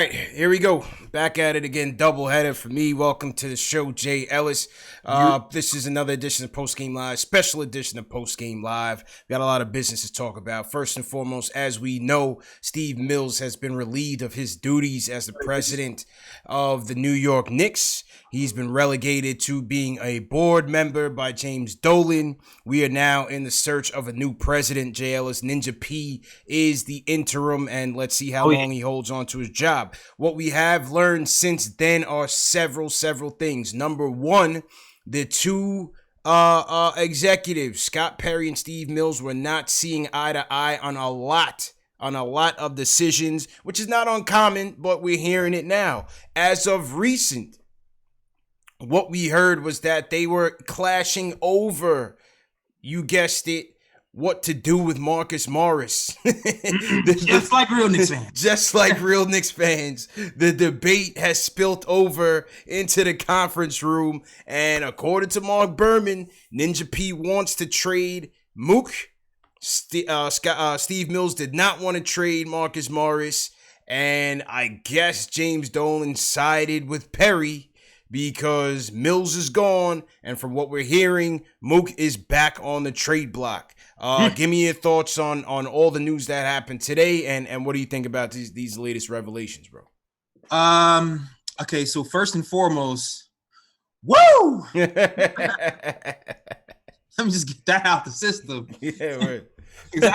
Right, here we go. Back at it again, doubleheader for me. Welcome to the show, Jay Ellis. You This is another edition of Post Game Live, special edition of Post Game Live. We got a lot of business to talk about. First and foremost, as we know, Steve Mills has been relieved of his duties as the president of the New York Knicks. He's been relegated to being a board member by James Dolan. We are now in the search of a new president. Jay Ellis, Ninja P is the interim, and let's see how long he holds on to his job. What we have learned since then are several things. Number one, the two executives, Scott Perry and Steve Mills, were not seeing eye to eye on a lot of decisions, which is not uncommon, but we're hearing it now. As of recent, what we heard was that they were clashing over, you guessed it, what to do with Marcus Morris. just like real Knicks fans. Just like real Knicks fans. The debate has spilt over into the conference room, and according to Mark Berman, Ninja P wants to trade Mook. Steve Mills did not want to trade Marcus Morris, and I guess James Dolan sided with Perry because Mills is gone, and from what we're hearing, Mook is back on the trade block. Give me your thoughts on all the news that happened today, and what do you think about these latest revelations, bro? Okay, so first and foremost, woo! Let me just get that out the system. Yeah, right. Because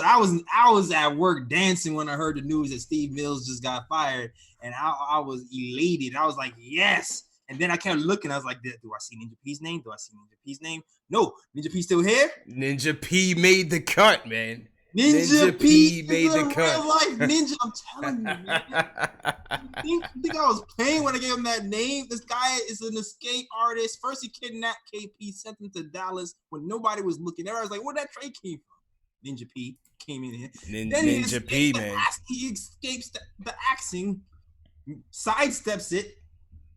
I was at work dancing when I heard the news that Steve Mills just got fired, and I was elated. I was like, yes. And then I kept looking. I was like, do I see Ninja P's name? Do I see Ninja P's name? No, Ninja P's still here. Ninja P made the cut, man. Ninja P made the cut. Real life ninja, I'm telling you, man. You think I was playing when I gave him that name? This guy is an escape artist. First, he kidnapped KP, sent him to Dallas when nobody was looking. Everybody was like, where'd that trade came from? Ninja P came in here. Ninja P, man. He escapes the axing, sidesteps it.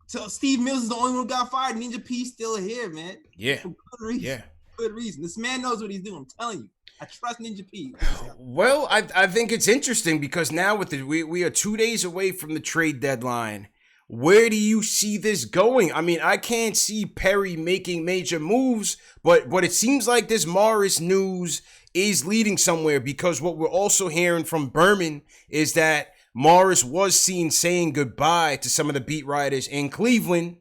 So Steve Mills is the only one who got fired. Ninja P's still here, man. Yeah. For good reason. Yeah. Good reason. This man knows what he's doing. I'm telling you. I trust Ninja P. Well, I think it's interesting because now with we are 2 days away from the trade deadline. Where do you see this going? I mean, I can't see Perry making major moves, but it seems like this Morris news is leading somewhere, because what we're also hearing from Berman is that Morris was seen saying goodbye to some of the beat writers in Cleveland.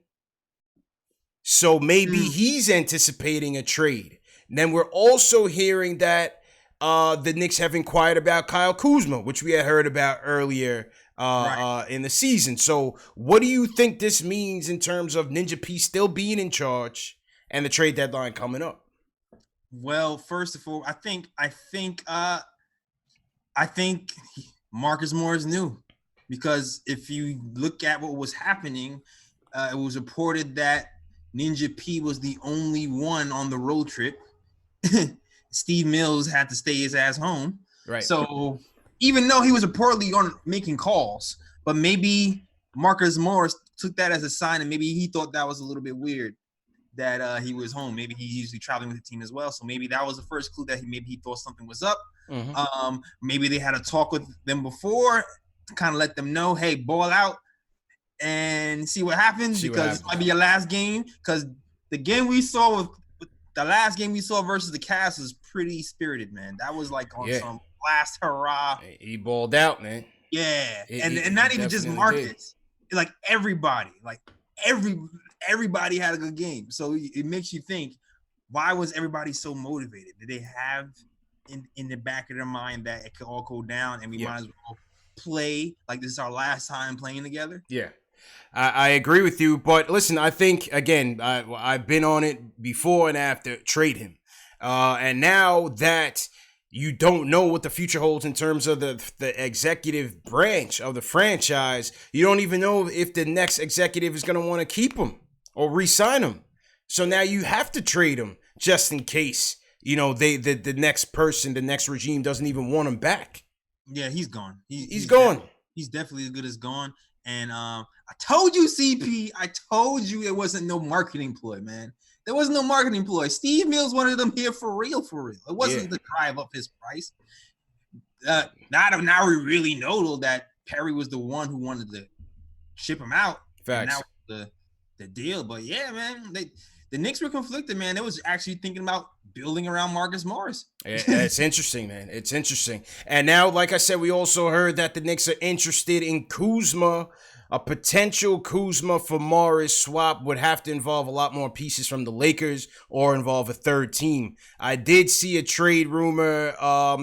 So maybe he's anticipating a trade. And then we're also hearing that the Knicks have inquired about Kyle Kuzma, which we had heard about earlier in the season. So what do you think this means in terms of Ninja P still being in charge and the trade deadline coming up? Well, first of all, I think Marcus Morris knew, because if you look at what was happening, it was reported that Ninja P was the only one on the road trip. Steve Mills had to stay his ass home. Right. So even though he was reportedly on making calls, but maybe Marcus Morris took that as a sign, and maybe he thought that was a little bit weird that he was home. Maybe he's usually traveling with the team as well. So maybe that was the first clue that he thought something was up. Mm-hmm. Maybe they had a talk with them before to kind of let them know, hey, ball out and see what happens, because it might be your last game. Because the game we saw the last game we saw versus the Cavs was pretty spirited, man. That was like on some last hurrah. He balled out, man. Yeah, and not even just Marcus. Like everybody had a good game. So it makes you think, why was everybody so motivated? Did they have in the back of their mind that it could all go down and we might as well play like this is our last time playing together? Yeah. I agree with you, but listen, I think, again, I've been on it before and after, trade him. And now that you don't know what the future holds in terms of the executive branch of the franchise, you don't even know if the next executive is going to want to keep him or re-sign him. So now you have to trade him just in case, the next person, the next regime doesn't even want him back. Yeah, he's gone. He's gone. He's definitely as good as gone. And I told you, CP, I told you it wasn't no marketing ploy, man. There was no marketing ploy. Steve Mills wanted them here for real, for real. It wasn't to drive up his price. Now we really know though that Perry was the one who wanted to ship him out, and Facts. that was the deal. But yeah, man, the Knicks were conflicted, man. They was actually thinking about building around Marcus Morris. It's interesting, man. It's interesting. And now, like I said, we also heard that the Knicks are interested in Kuzma. A potential Kuzma for Morris swap would have to involve a lot more pieces from the Lakers or involve a third team. I did see a trade rumor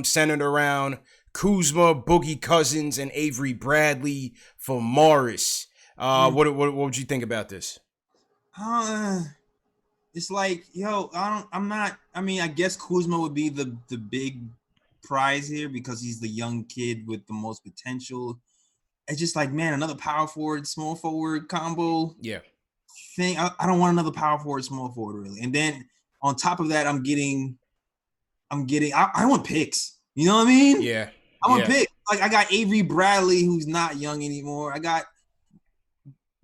centered around Kuzma, Boogie Cousins, and Avery Bradley for Morris. What would you think about this? It's like, yo, I mean, I guess Kuzma would be the big prize here because he's the young kid with the most potential. It's just like, man, another power forward, small forward combo. Yeah. Thing. I don't want another power forward, small forward, really. And then on top of that, I want picks. You know what I mean? Yeah. I want picks. Like, I got Avery Bradley, who's not young anymore. I got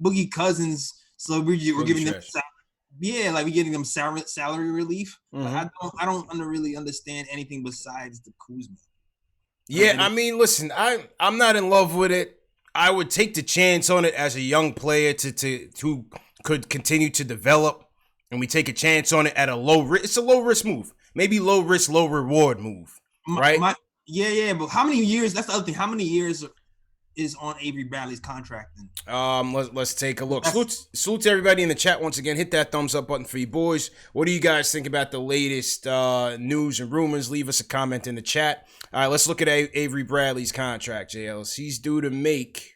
Boogie Cousins. So we're giving them, like we're getting them salary relief. Mm-hmm. I don't really understand anything besides the Kuzma. Yeah, I mean, listen, I'm not in love with it. I would take the chance on it as a young player who could continue to develop, and we take a chance on it at a low risk. It's a low risk move, maybe low risk, low reward move, right? But how many years? That's the other thing. How many years is on Avery Bradley's contract? Let's take a look. Salute to everybody in the chat once again. Hit that thumbs up button for you boys. What do you guys think about the latest news and rumors? Leave us a comment in the chat. All right, let's look at Avery Bradley's contract, JLS. He's due to make.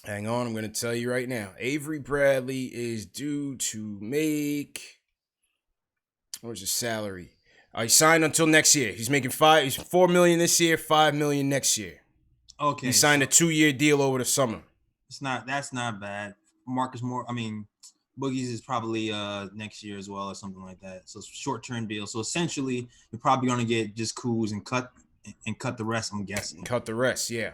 Hang on, I'm going to tell you right now. Avery Bradley is due to make. Where's his salary? He signed until next year. He's making $4 million this year, $5 million next year. Okay. He signed a 2-year deal over the summer. That's not bad. Boogie's is probably next year as well or something like that. So it's a short-term deal. So essentially, you're probably going to get just Kuz and cut the rest, I'm guessing. Cut the rest, yeah.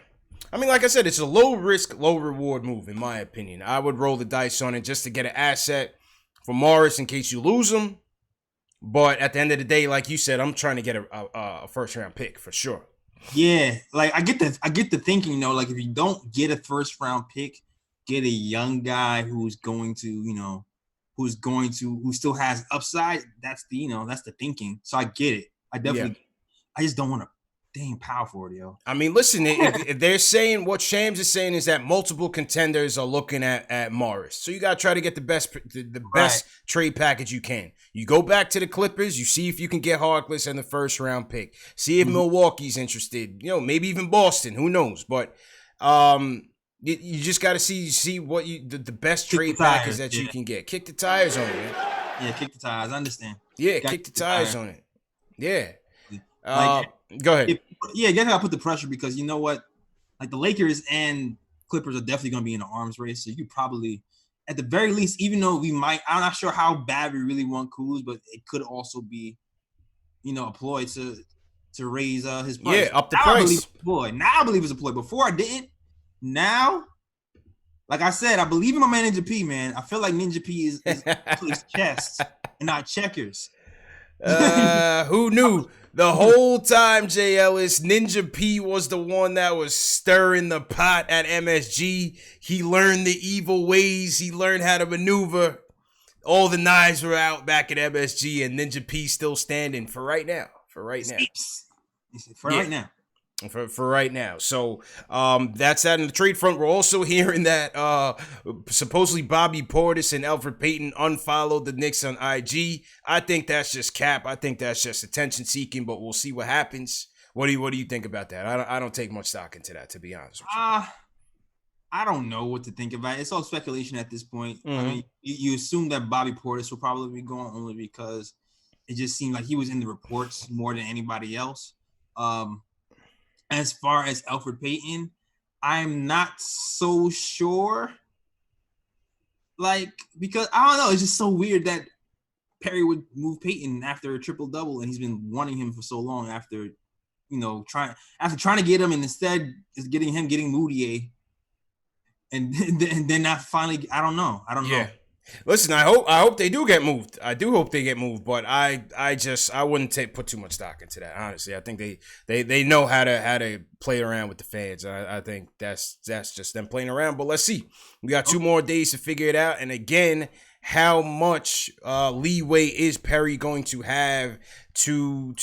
I mean, like I said, it's a low-risk, low-reward move, in my opinion. I would roll the dice on it just to get an asset for Morris in case you lose him. But at the end of the day, like you said, I'm trying to get a first-round pick for sure. Yeah, like I get the thinking, like if you don't get a first-round pick, get a young guy who still has upside. That's the thinking. So I get it. I just don't want to dang power forward, yo. I mean, listen, if they're saying what Shams is saying is that multiple contenders are looking at Morris. So you got to try to get the best trade package you can. You go back to the Clippers, you see if you can get Harkless and the first round pick. See if Milwaukee's interested, maybe even Boston, who knows? But you just got to see what the best trade package that you can get. Kick the tires on it, man. Yeah, kick the tires. I understand. Yeah, kick the tires on it. Yeah. Go ahead. You gotta put the pressure because you know what? Like the Lakers and Clippers are definitely gonna be in the arms race. So you could probably, at the very least, even though I'm not sure how bad we really want Kuz, but it could also be, a ploy to raise his price. Yeah, up the price. Now I believe it's a ploy. Before I didn't. Now, like I said, I believe in my man Ninja P, man. I feel like Ninja P is plays chess and not checkers. Who knew? The whole time, J. Ellis, Ninja P was the one that was stirring the pot at MSG. He learned the evil ways. He learned how to maneuver. All the knives were out back at MSG, and Ninja P still standing for right now. Right now. For right now. So that's that in the trade front. We're also hearing that supposedly Bobby Portis and Elfrid Payton unfollowed the Knicks on IG. I think that's just cap. I think that's just attention seeking, but we'll see what happens. What do you think about that? I don't take much stock into that, to be honest with you. I don't know what to think about it. It's all speculation at this point. Mm-hmm. I mean, you assume that Bobby Portis will probably be going only because it just seemed like he was in the reports more than anybody else. As far as Elfrid Payton, I'm not so sure. Like, because I don't know, it's just so weird that Perry would move Payton after a triple-double, and he's been wanting him for so long after trying to get him, and instead is getting Moutier. And then I finally, I don't know. Listen, I hope they do get moved. I do hope they get moved, but I wouldn't put too much stock into that. Honestly, I think they know how to play around with the fans. I think that's just them playing around. But let's see. We got 2 more days to figure it out. And again, how much leeway is Perry going to have to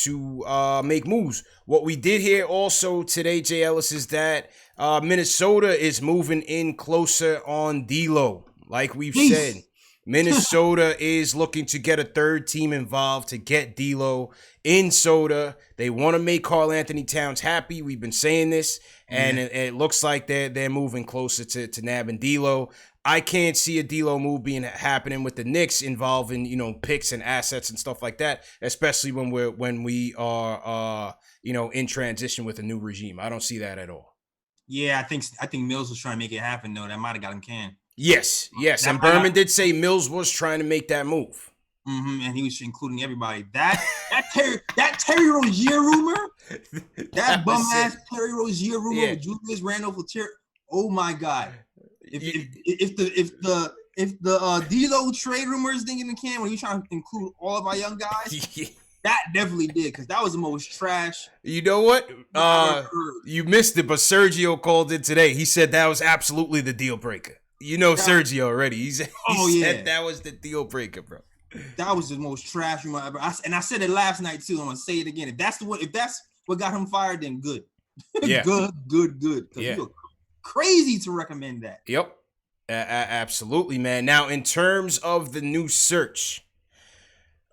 make moves? What we did hear also today, Jay Ellis, is that Minnesota is moving in closer on D'Lo. Like we've said, Minnesota is looking to get a third team involved to get D'Lo in Soda. They want to make Karl Anthony Towns happy. We've been saying this, and it looks like they're moving closer to nabbing D'Lo. I can't see a D'Lo move happening with the Knicks involving picks and assets and stuff like that, especially when we are in transition with a new regime. I don't see that at all. Yeah, I think Mills was trying to make it happen though. That might have got him canned. Yes, and Berman did say Mills was trying to make that move. And he was including everybody. That Terry Rozier rumor, that bum ass Terry Rozier rumor with Julius Randle for Terry. Oh my God! If the D'Lo trade rumors didn't get in the can when he trying to include all of our young guys, that definitely did, because that was the most trash. You know what? You missed it, but Sergio called it today. He said that was absolutely the deal breaker. Sergio already. He said that was the deal breaker, bro. That was the most trash rumor ever. I said it last night too. I'm gonna say it again. If that's what got him fired, then good. Yeah. good. Yeah. You're crazy to recommend that. Yep. Absolutely, man. Now, in terms of the new search,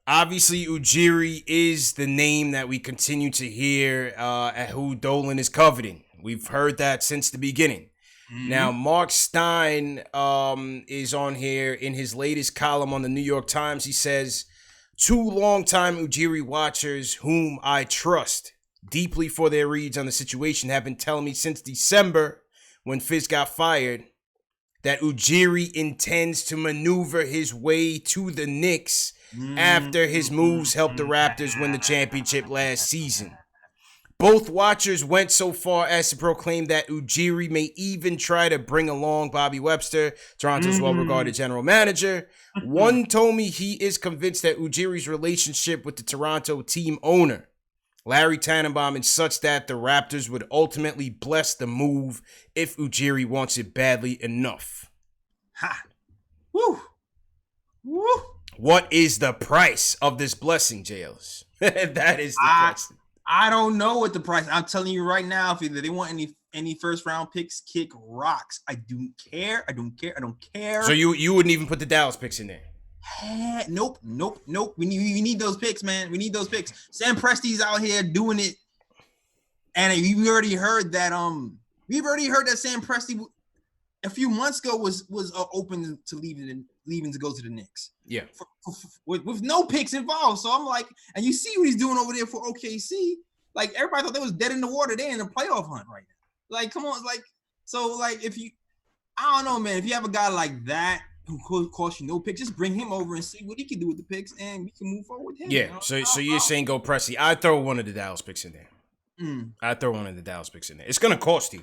obviously Ujiri is the name that we continue to hear at who Dolan is coveting. We've heard that since the beginning. Now, Mark Stein is on here in his latest column on the New York Times. He says, 2 longtime Ujiri watchers whom I trust deeply for their reads on the situation have been telling me since December, when Fizz got fired, that Ujiri intends to maneuver his way to the Knicks after his moves helped the Raptors win the championship last season. Both watchers went so far as to proclaim that Ujiri may even try to bring along Bobby Webster, Toronto's well-regarded general manager. One told me he is convinced that Ujiri's relationship with the Toronto team owner, Larry Tannenbaum, is such that the Raptors would ultimately bless the move if Ujiri wants it badly enough. Ha! Woo! Woo! What is the price of this blessing, JLs? That is the question. I don't know what the price. I'm telling you right now, if they want any first round picks, kick rocks. I don't care. I don't care. So you wouldn't even put the Dallas picks in there? Nope. We need those picks, man. We need those picks. Sam Presti's out here doing it, and we already heard that. We've already heard that Sam Presti a few months ago was open to leaving to go to the Knicks. Yeah. With no picks involved. So I'm like, and you see what he's doing over there for OKC. Like, everybody thought they was dead in the water. They're in a playoff hunt right now. Like, come on. Like, so, like, I don't know, man. If you have a guy like that who could cost you no picks, just bring him over and see what he can do with the picks, and we can move forward with him. Yeah. So you're saying go Presti. I'd throw one of the Dallas picks in there. I'd throw one of the Dallas picks in there. It's going to cost you.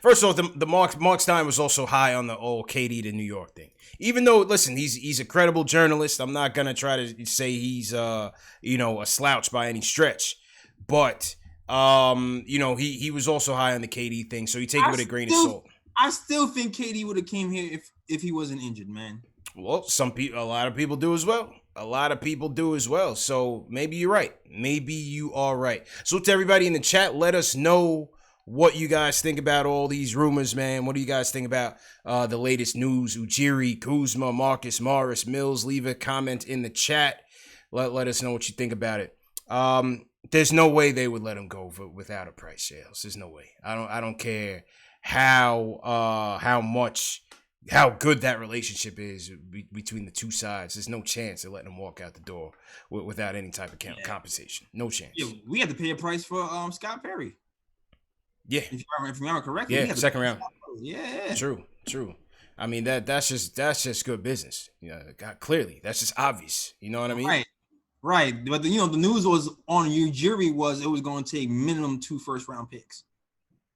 First of all, the Mark Stein was also high on the old KD to New York thing. Even though, listen, he's a credible journalist. I'm not going to try to say he's a slouch by any stretch. But he was also high on the KD thing, so you take it with a grain of salt. I still think KD would have came here if he wasn't injured, man. Well, a lot of people do as well. So maybe you're right. Maybe you are right. So to everybody in the chat, let us know what you guys think about all these rumors, man. What do you guys think about the latest news? Ujiri, Kuzma, Marcus Morris, Mills. Leave a comment in the chat. Let us know what you think about it. There's no way they would let him go without a price, sales. There's no way. I don't care how good that relationship is between the two sides. There's no chance of letting him walk out the door without any type of compensation. No chance. Yeah, we had to pay a price for Scott Perry. Yeah, if you remember correctly. Yeah, second round. Yeah, true. I mean that's just good business. Clearly that's just obvious. You know what I mean? Right. But the news was on Ujiri was it was going to take minimum 2 first round picks.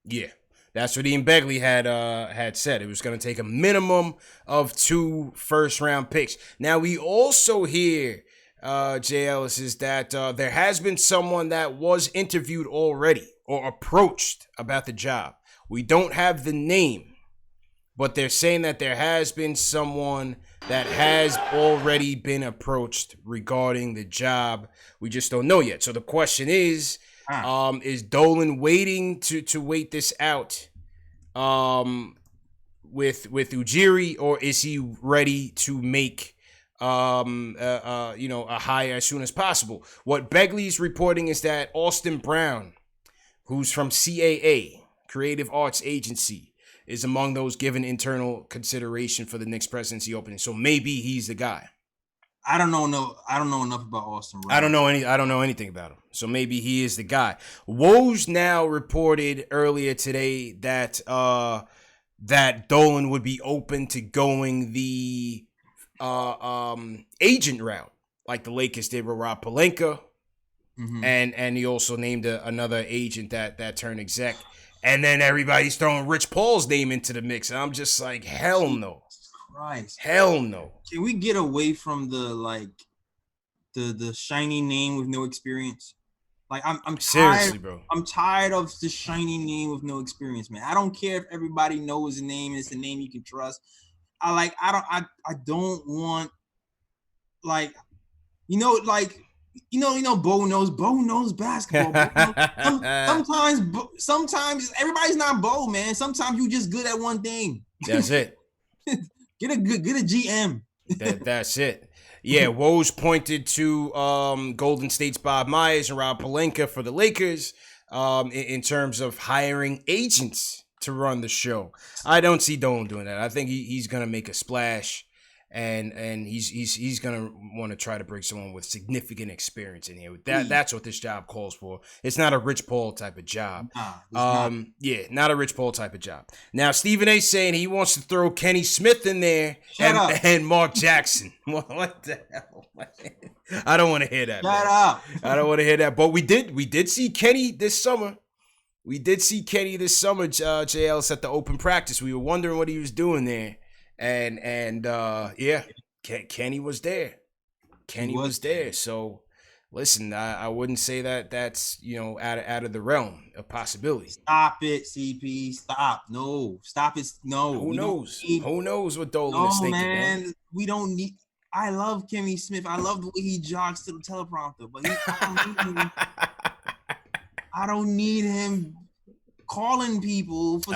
Yeah. That's what Ian Begley had said. It was going to take a minimum of 2 first-round picks. Now, we also hear, Jay Ellis, is that there has been someone that was interviewed already or approached about the job. We don't have the name, but they're saying that there has been someone that has already been approached regarding the job. We just don't know yet. So the question is Dolan waiting to wait this out with Ujiri, or is he ready to make a hire as soon as possible? What Begley's reporting is that Austin Brown, who's from CAA, Creative Arts Agency, is among those given internal consideration for the Knicks presidency opening. So maybe he's the guy. I don't know enough about Austin Brown. I don't know anything about him. So maybe he is the guy. Woj now reported earlier today that that Dolan would be open to going the agent route, like the Lakers did with Rob Pelinka. Mm-hmm. And he also named another agent that turned exec. And then everybody's throwing Rich Paul's name into the mix. And I'm just like, hell no. Christ. Hell no. Can we get away from the shiny name with no experience? Like I'm seriously, tired, bro. bro. I'm tired of the shiny name with no experience, man. I don't care if everybody knows the name and it's the name you can trust. I don't want Bo knows basketball. Sometimes everybody's not Bo, man. Sometimes you just good at one thing. That's it. Get a GM. That's it. Yeah, Woj pointed to Golden State's Bob Myers and Rob Pelinka for the Lakers in terms of hiring agents to run the show. I don't see Dolan doing that. I think he's gonna make a splash. And he's gonna want to try to bring someone with significant experience in here. That's what this job calls for. It's not a Rich Paul type of job. Not a Rich Paul type of job. Now Stephen A. saying he wants to throw Kenny Smith in there and Mark Jackson. What the hell, man? I don't want to hear that. Shut up. I don't want to hear that. But we did see Kenny this summer. JLS at the open practice. We were wondering what he was doing there. And Kenny was there. Kenny was there. So listen, I wouldn't say that that's out of the realm of possibility. Stop it, CP. Stop. No. Stop it. No. Who knows what Dolan is thinking, man? We don't need. I love Kenny Smith. I love the way he jogs to the teleprompter, but I don't need him calling people for.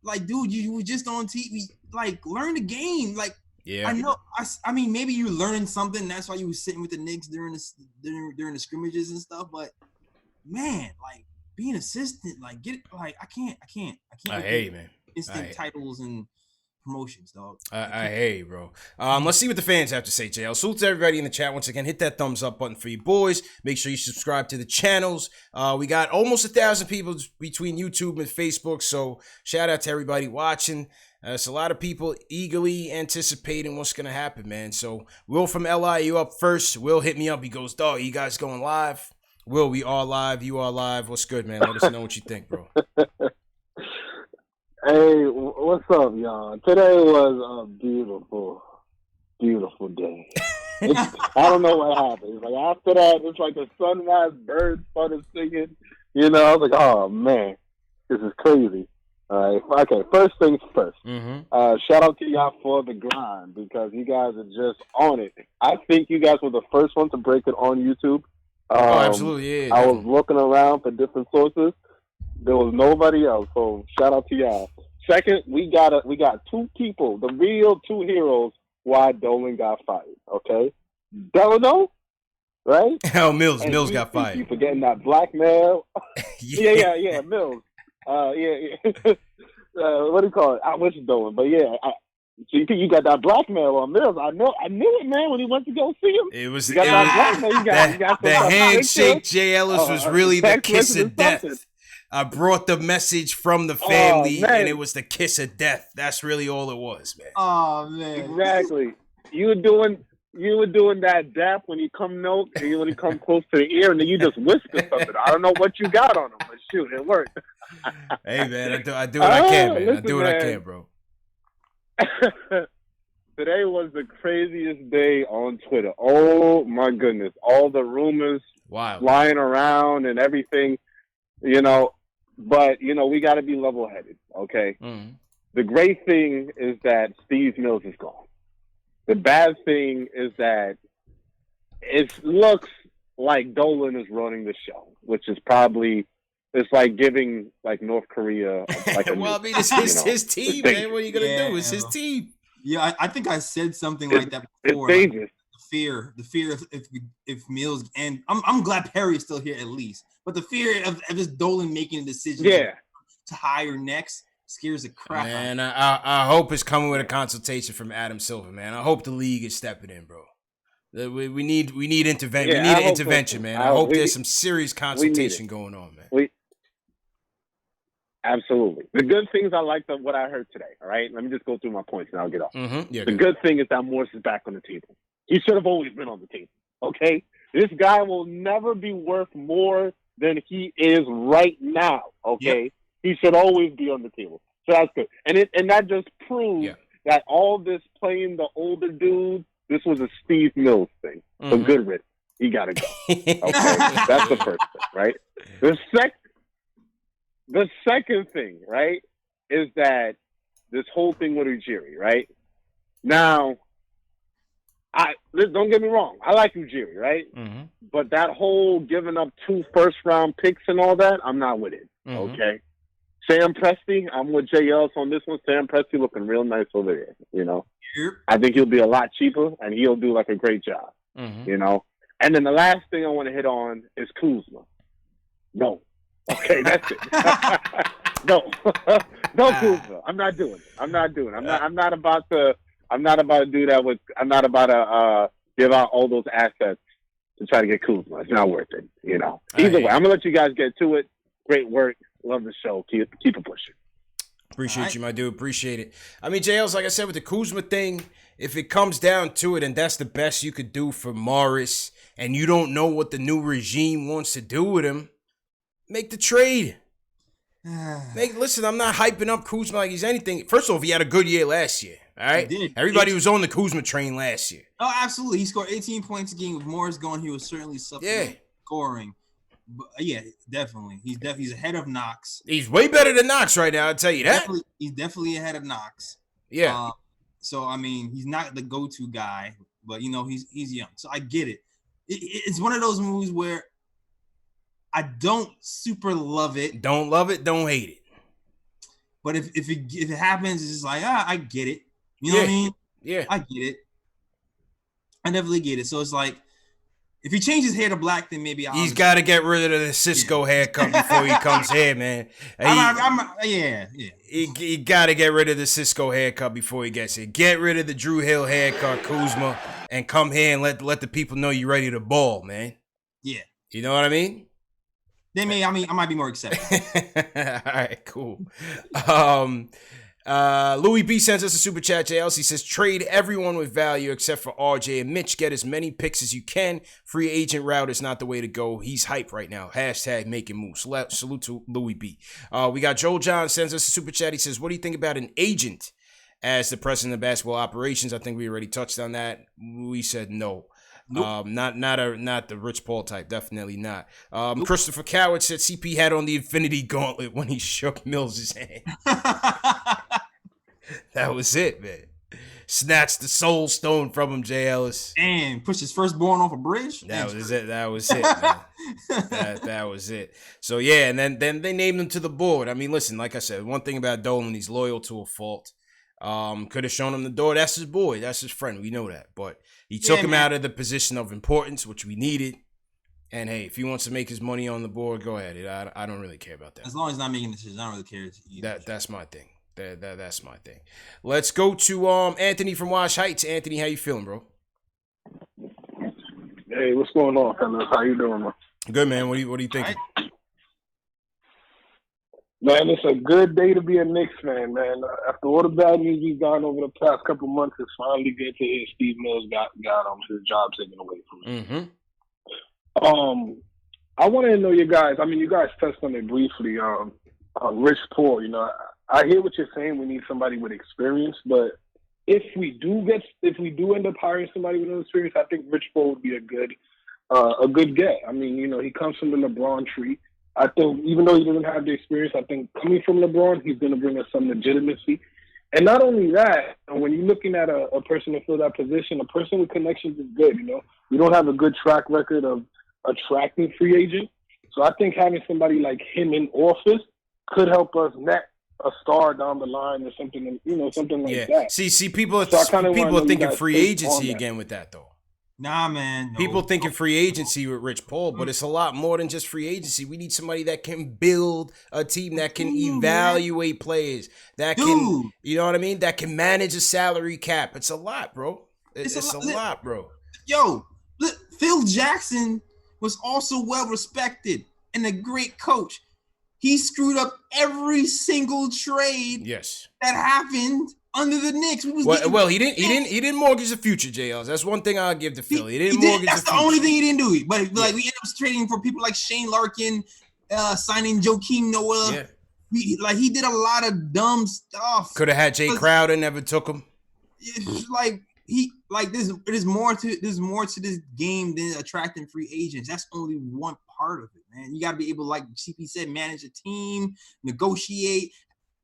Like, dude, you were just on TV. Like, learn the game. Like, yeah. I know. I mean, maybe you're learning something. That's why you were sitting with the Knicks during the scrimmages and stuff. But man, like being assistant, like get it. Like I can't. I hate you, man. Instant titles and promotions, dog. I hate you, bro. Let's see what the fans have to say, JL. Salute to everybody in the chat. Once again, hit that thumbs up button for you boys. Make sure you subscribe to the channels. We got almost 1,000 people between YouTube and Facebook, so shout out to everybody watching. It's a lot of people eagerly anticipating what's going to happen, man. So Will from LI, you up first. Will hit me up. He goes, dog, you guys going live? Will, we are live. You are live. What's good, man? Let us know what you think, bro. Hey, what's up, y'all? Today was a beautiful, beautiful day. I don't know what happened. Like after that, it's like the sunrise, birds started singing. I was like, oh man, this is crazy. All right, okay. First things first. Mm-hmm. Shout out to y'all for the grind because you guys are just on it. I think you guys were the first one to break it on YouTube. Absolutely, yeah. I was looking around for different sources. There was nobody else, so shout out to y'all. Second, we got 2 people, the real 2 heroes. Why Dolan got fired? Okay, Delano, right? Hell, Mills got fired. You forgetting that blackmail? yeah, Mills. What do you call it? I wish Dolan, but yeah. So you got that blackmail on Mills. I knew it, man. When he went to go see him, it was the handshake. Jay Ellis was really the kiss of death. I brought the message from the family, and it was the kiss of death. That's really all it was, man. Oh man, exactly. You were doing you were doing that dap when you come milk and when you come close to the ear, and then you just whisper something. I don't know what you got on them, but shoot, it worked. Hey man, I do what I can, man. Listen, I do what I can, bro. Today was the craziest day on Twitter. Oh my goodness. All the rumors flying around and everything, but we got to be level headed. Okay. Mm-hmm. The great thing is that Steve Mills is gone. The bad thing is that it looks like Dolan is running the show, which is probably, it's like giving like North Korea like a well, I mean, it's his team, man. What are you gonna do? It's his team. Yeah, I think I said something like that before. It's dangerous. The fear if Mills, and I'm glad Perry's still here at least, but the fear of just Dolan making a decision to hire next scares the crap out of me. Man, I hope it's coming with a consultation from Adam Silver, man. I hope the league is stepping in, bro. We need intervention. Yeah, we need an intervention, man. I hope there's some serious consultation going on, man. Absolutely. The good things I liked of what I heard today, all right? Let me just go through my points and I'll get off. Mm-hmm. Yeah, the good thing is that Morris is back on the table. He should have always been on the table, okay? This guy will never be worth more than he is right now, okay? Yep. He should always be on the table. So that's good. And that just proves that all this playing the older dudes, this was a Steve Mills thing. Mm-hmm. So good riddance. He got to go. Okay? That's the first thing, right? The second thing, right, is that this whole thing with Ujiri, right? Now, don't get me wrong. I like Ujiri, right? Mm-hmm. But that whole giving up 2 first-round picks and all that, I'm not with it, okay? Sam Presti, I'm with JLs on this one. Sam Presti looking real nice over there, Yep. I think he'll be a lot cheaper, and he'll do, like, a great job, And then the last thing I want to hit on is Kuzma. No. Okay, that's it. No Kuzma. I'm not doing it. I'm not about to do that with. I'm not about to give out all those assets to try to get Kuzma. It's not worth it. Either way, I'm gonna let you guys get to it. Great work. Love the show. Keep it pushing. Appreciate you, my dude. Appreciate it. I mean, JL's, like I said, with the Kuzma thing, if it comes down to it, and that's the best you could do for Morris, and you don't know what the new regime wants to do with him, make the trade. Listen, I'm not hyping up Kuzma like he's anything. First off, he had a good year last year. All right? He did. Everybody was on the Kuzma train last year. Oh, absolutely. He scored 18 points a game. With Morris going, he was certainly scoring. But yeah, definitely. He's ahead of Knox. He's way better than Knox right now, I'll tell you that. He's definitely ahead of Knox. Yeah. So, I mean, he's not the go-to guy, but, he's young. So I get it. It's one of those moves where I don't super love it. Don't love it, don't hate it. But if it happens, it's just like, I get it. You know what I mean? Yeah. I get it. I definitely get it. So it's like, if he changes hair to black, then maybe he's got to get rid of the Cisco haircut before he comes here, man. He got to get rid of the Cisco haircut before he gets here. Get rid of the Drew Hill haircut, Kuzma, and come here and let the people know you're ready to ball, man. Yeah. You know what I mean? I might be more accepting. All right, cool. Louis B sends us a super chat. JLC says, trade everyone with value except for RJ and Mitch. Get as many picks as you can. Free agent route is not the way to go. He's hype right now. # making moves. Salute to Louis B. We got Joel John sends us a super chat. He says, what do you think about an agent as the president of basketball operations? I think we already touched on that. We said no. Nope. Not the Rich Paul type, definitely not. Nope. Christopher Coward said CP had on the Infinity Gauntlet when he shook Mills' hand. That was it, man. Snatched the soul stone from him, Jay Ellis. And pushed his firstborn off a bridge. That was it, man. that was it. So yeah, and then they named him to the board. I mean, listen, like I said, one thing about Dolan, he's loyal to a fault. Could have shown him the door. That's his boy. That's his friend. We know that. But he took him out of the position of importance, which we needed. And hey, if he wants to make his money on the board, go ahead. I don't really care about that. As long as he's not making decisions, I don't really care either. That's my thing. That's my thing. Let's go to Anthony from Wash Heights. Anthony, how you feeling, bro? Hey, what's going on, fellas? How you doing, man? Good, man. What are you thinking? Man, it's a good day to be a Knicks fan, man. After all the bad news we've gotten over the past couple months, it's finally good to hear Steve Mills got his job taken away from him. Mm-hmm. I wanted to know you guys. I mean, you guys touched on it briefly. Rich Paul. You know, I hear what you're saying. We need somebody with experience, but if we do end up hiring somebody with no experience, I think Rich Paul would be a good get. I mean, you know, he comes from the LeBron tree. I think even though he doesn't have the experience, I think coming from LeBron, he's going to bring us some legitimacy. And not only that, when you're looking at a person to fill that position, a person with connections is good. You know, we don't have a good track record of attracting free agents. So I think having somebody like him in office could help us net a star down the line or something, you know, something like that. See, people are thinking free agency again with that, though. Nah, man. No. People thinking free agency with Rich Paul, but it's a lot more than just free agency. We need somebody that can build a team, that can evaluate players, that can, you know what I mean, that can manage a salary cap. It's a lot, bro. It's a lot, bro. Yo, Phil Jackson was also well respected and a great coach. He screwed up every single trade that happened under the Knicks. He didn't mortgage the future, JLs. That's one thing I'll give to Philly. He didn't mortgage That's the the only thing he didn't do. But like we ended up trading for people like Shane Larkin, signing Joakim Noah. Yeah. He did a lot of dumb stuff. Could have had Jay Crowder, never took him. There's more to this game than attracting free agents. That's only one part of it, man. You got to be able, like CP said, manage a team, negotiate,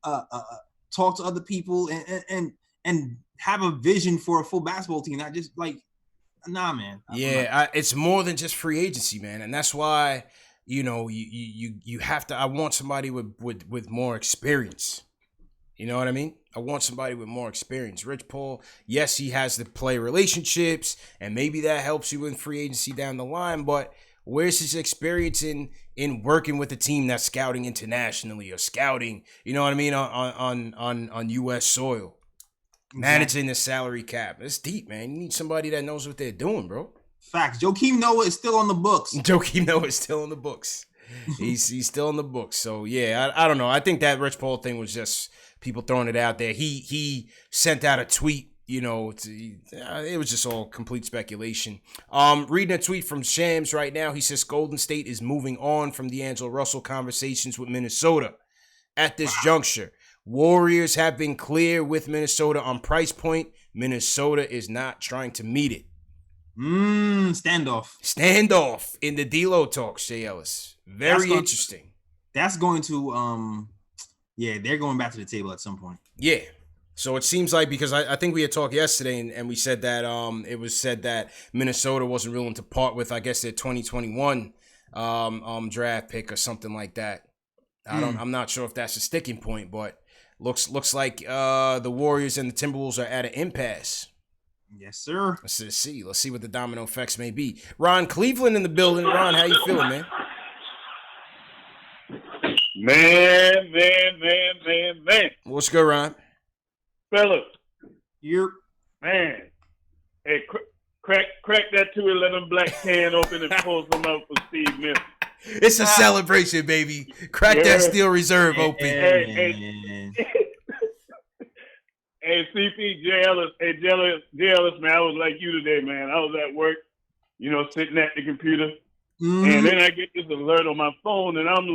talk to other people, and have a vision for a full basketball team. Not just man. It's more than just free agency, man, and that's why you have to. I want somebody with more experience. You know what I mean? I want somebody with more experience. Rich Paul, yes, he has the player relationships, and maybe that helps you in free agency down the line, but where's his experience in working with a team that's scouting internationally or scouting, you know what I mean, on U.S. soil? Exactly. Managing the salary cap. It's deep, man. You need somebody that knows what they're doing, bro. Facts. Joakim Noah is still on the books. He's still in the books. So, yeah, I don't know. I think that Rich Paul thing was just people throwing it out there. He sent out a tweet, you know, it was just all complete speculation. Reading a tweet from Shams right now. He says Golden State is moving on from D'Angelo Russell conversations with Minnesota at this juncture. Warriors have been clear with Minnesota on price point. Minnesota is not trying to meet it. Standoff in the D-Lo talks, Jay Ellis. Very interesting. That's going to they're going back to the table at some point. Yeah. So it seems like, because I think we had talked yesterday and we said that it was said that Minnesota wasn't willing to part with, I guess, their 2021 draft pick or something like that. I'm not sure if that's a sticking point, but looks like the Warriors and the Timberwolves are at an impasse. Yes, sir. Let's see what the domino effects may be. Ron Cleveland in the building. Ron, how you feeling, man? Man. What's good, Ron? Fellas. You're man. Hey, crack that 211 black can open and pull some out for Steve Mills. It's a celebration, baby. Crack that Steel Reserve open. Hey, CP, J. Ellis, man, I was like you today, man. I was at work, sitting at the computer, and then I get this alert on my phone, and I was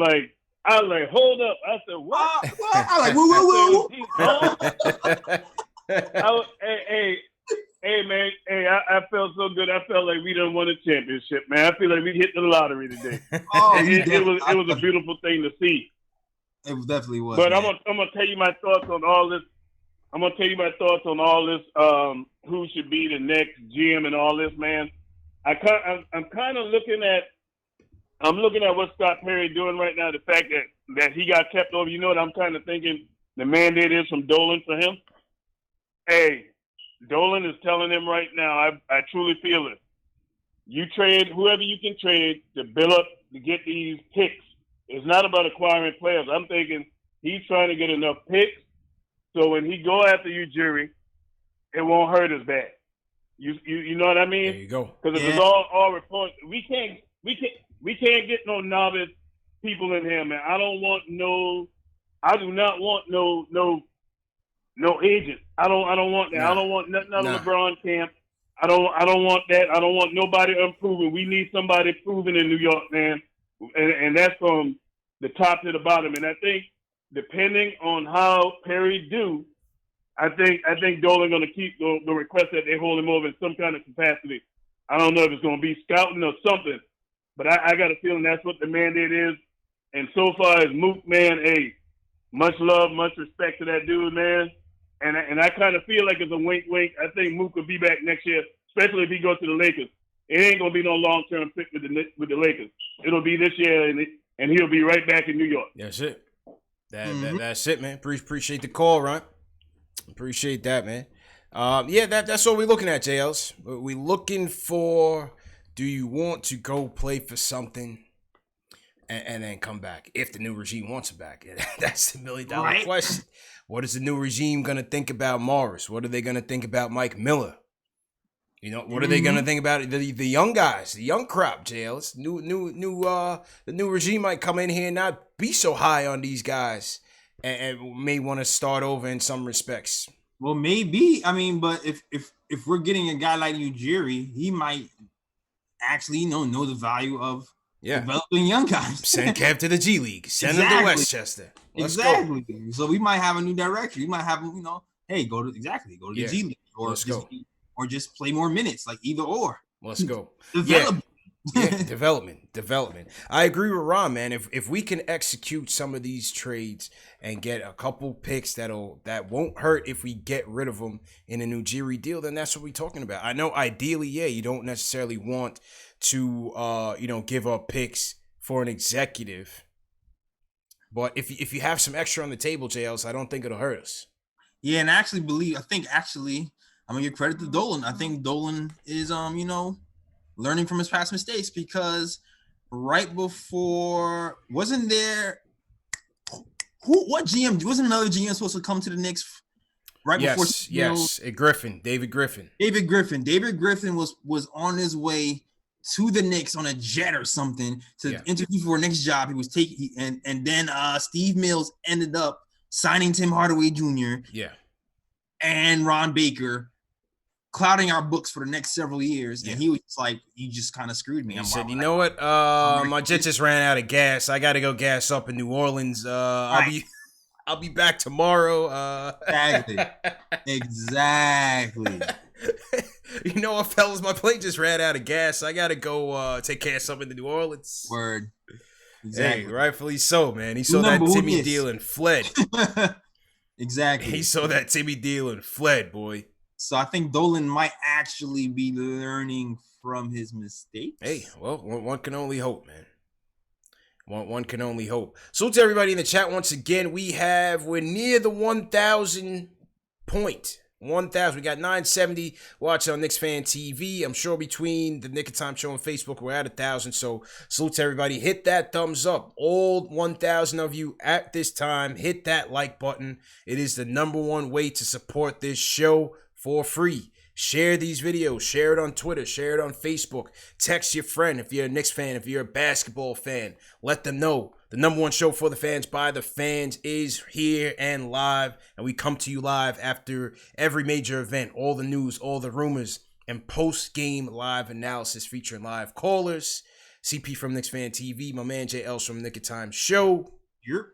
like, hold up. I said, what? I like, woo. Hey, man. Hey, I felt so good. I felt like we done won a championship, man. I feel like we hit the lottery today. It was a beautiful thing to see. It definitely was. But man, I'm gonna tell you my thoughts on all this. Who should be the next GM and all this, man. I'm kind of looking at what Scott Perry doing right now. The fact that he got kept over. You know what I'm kind of thinking? The mandate is from Dolan for him. Hey, Dolan is telling him right now. I truly feel it. You trade whoever you can trade to build up to get these picks. It's not about acquiring players. I'm thinking he's trying to get enough picks so when he go after Ujiri, it won't hurt as bad. You know what I mean? There you go. Because if it's all reports, we can't get no novice people in here, man. I don't want no I do not want no agent. I don't want that. Nah. I don't want nothing out Nah. of LeBron camp. I don't want that. I don't want nobody unproven. We need somebody proven in New York, man. And that's from the top to the bottom. And I think depending on how Perry do, I think Dolan going to keep the request that they hold him over in some kind of capacity. I don't know if it's going to be scouting or something, but I got a feeling that's what the mandate is. And so far as Mook, man, hey, much love, much respect to that dude, man. And I kind of feel like it's a wink. I think Mook will be back next year, especially if he goes to the Lakers. It ain't gonna be no long-term fit with the Lakers. It'll be this year, and he'll be right back in New York. That's it. That's it, man. Appreciate the call, Ron. Appreciate that, man. Yeah, that's what we're looking at, JLs. We're looking for, do you want to go play for something and then come back if the new regime wants it back? That's the $1 million question. What is the new regime going to think about Morris? What are they going to think about Mike Miller? You know, what are they going to think about the young guys, the young crop, JLs? The new regime might come in here and not be so high on these guys and may want to start over in some respects. Well, maybe. I mean, but if we're getting a guy like Ujiri, he might actually know the value of developing young guys. Send Kev to the G League. Send him to Westchester. Let's go. So we might have a new direction. We might have, hey, go to the G League or just play more minutes, like either or. Let's go. Development. Development. I agree with Ron, man. If we can execute some of these trades and get a couple picks that won't hurt if we get rid of them in a new Ujiri deal, then that's what we're talking about. I know ideally, you don't necessarily want to give up picks for an executive, but if you have some extra on the table, JLs, I don't think it'll hurt us. Yeah, and I think I'm gonna give credit to Dolan. I think Dolan is learning from his past mistakes, because right before wasn't another GM supposed to come to the Knicks before? Yes, David Griffin. David Griffin was on his way to the Knicks on a jet or something to interview for a next job. He was taking, and then Steve Mills ended up signing Tim Hardaway Jr. And Ron Baker, clouding our books for the next several years. And he was like, "You just kind of screwed me." He said, "You know what? My jet just ran out of gas. I got to go gas up in New Orleans. I'll be back tomorrow." Exactly. You know what, fellas? My plane just ran out of gas. I got to go take care of something in New Orleans. Word. Exactly. Hey, rightfully so, man. He saw that Timmy deal and fled. Exactly. He saw that Timmy deal and fled, boy. So I think Dolan might actually be learning from his mistakes. Hey, well, one can only hope, man. One can only hope. So to everybody in the chat, once again, we're near the 1,000 point. 1,000. We got 970 watching on Knicks Fan TV. I'm sure between the Nick of Time show and Facebook, we're at 1,000. So salute to everybody. Hit that thumbs up. All 1,000 of you at this time, hit that like button. It is the #1 way to support this show for free. Share these videos. Share it on Twitter. Share it on Facebook. Text your friend if you're a Knicks fan, if you're a basketball fan. Let them know. The #1 show for the fans by the fans is here and live. And we come to you live after every major event. All the news, all the rumors, and post-game live analysis featuring live callers. CP from Knicks Fan TV. My man J. Else from Nick of Time show. Yep.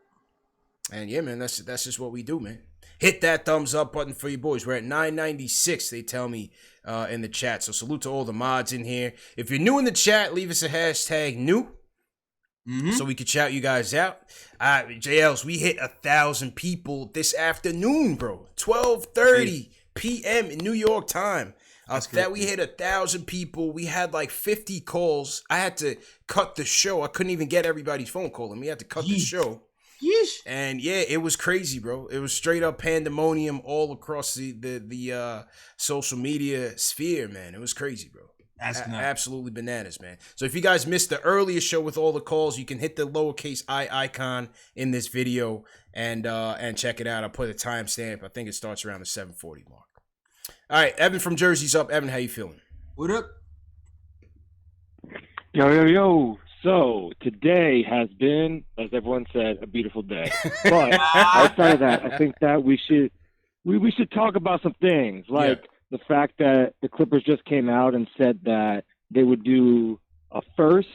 And yeah, man, that's just what we do, man. Hit that thumbs up button for you boys. We're at 996, they tell me in the chat. So salute to all the mods in here. If you're new in the chat, leave us a hashtag new so we can shout you guys out. JLs, we hit 1,000 people this afternoon, bro. 12:30 p.m. in New York time. That we hit 1,000 people. We had like 50 calls. I had to cut the show. I couldn't even get everybody's phone calling. We had to cut the show. Yeesh. And yeah, it was crazy, bro. It was straight up pandemonium all across the social media sphere, man. It was crazy, bro. Absolutely bananas, man. So if you guys missed the earlier show with all the calls, you can hit the lowercase I icon in this video and check it out. I'll put a timestamp. I think it starts around the 7:40 mark. All right, Evan from Jersey's up. Evan, how you feeling? What up? Yo. So today has been, as everyone said, a beautiful day. But outside of that, I think that we should talk about some things like the fact that the Clippers just came out and said that they would do a first,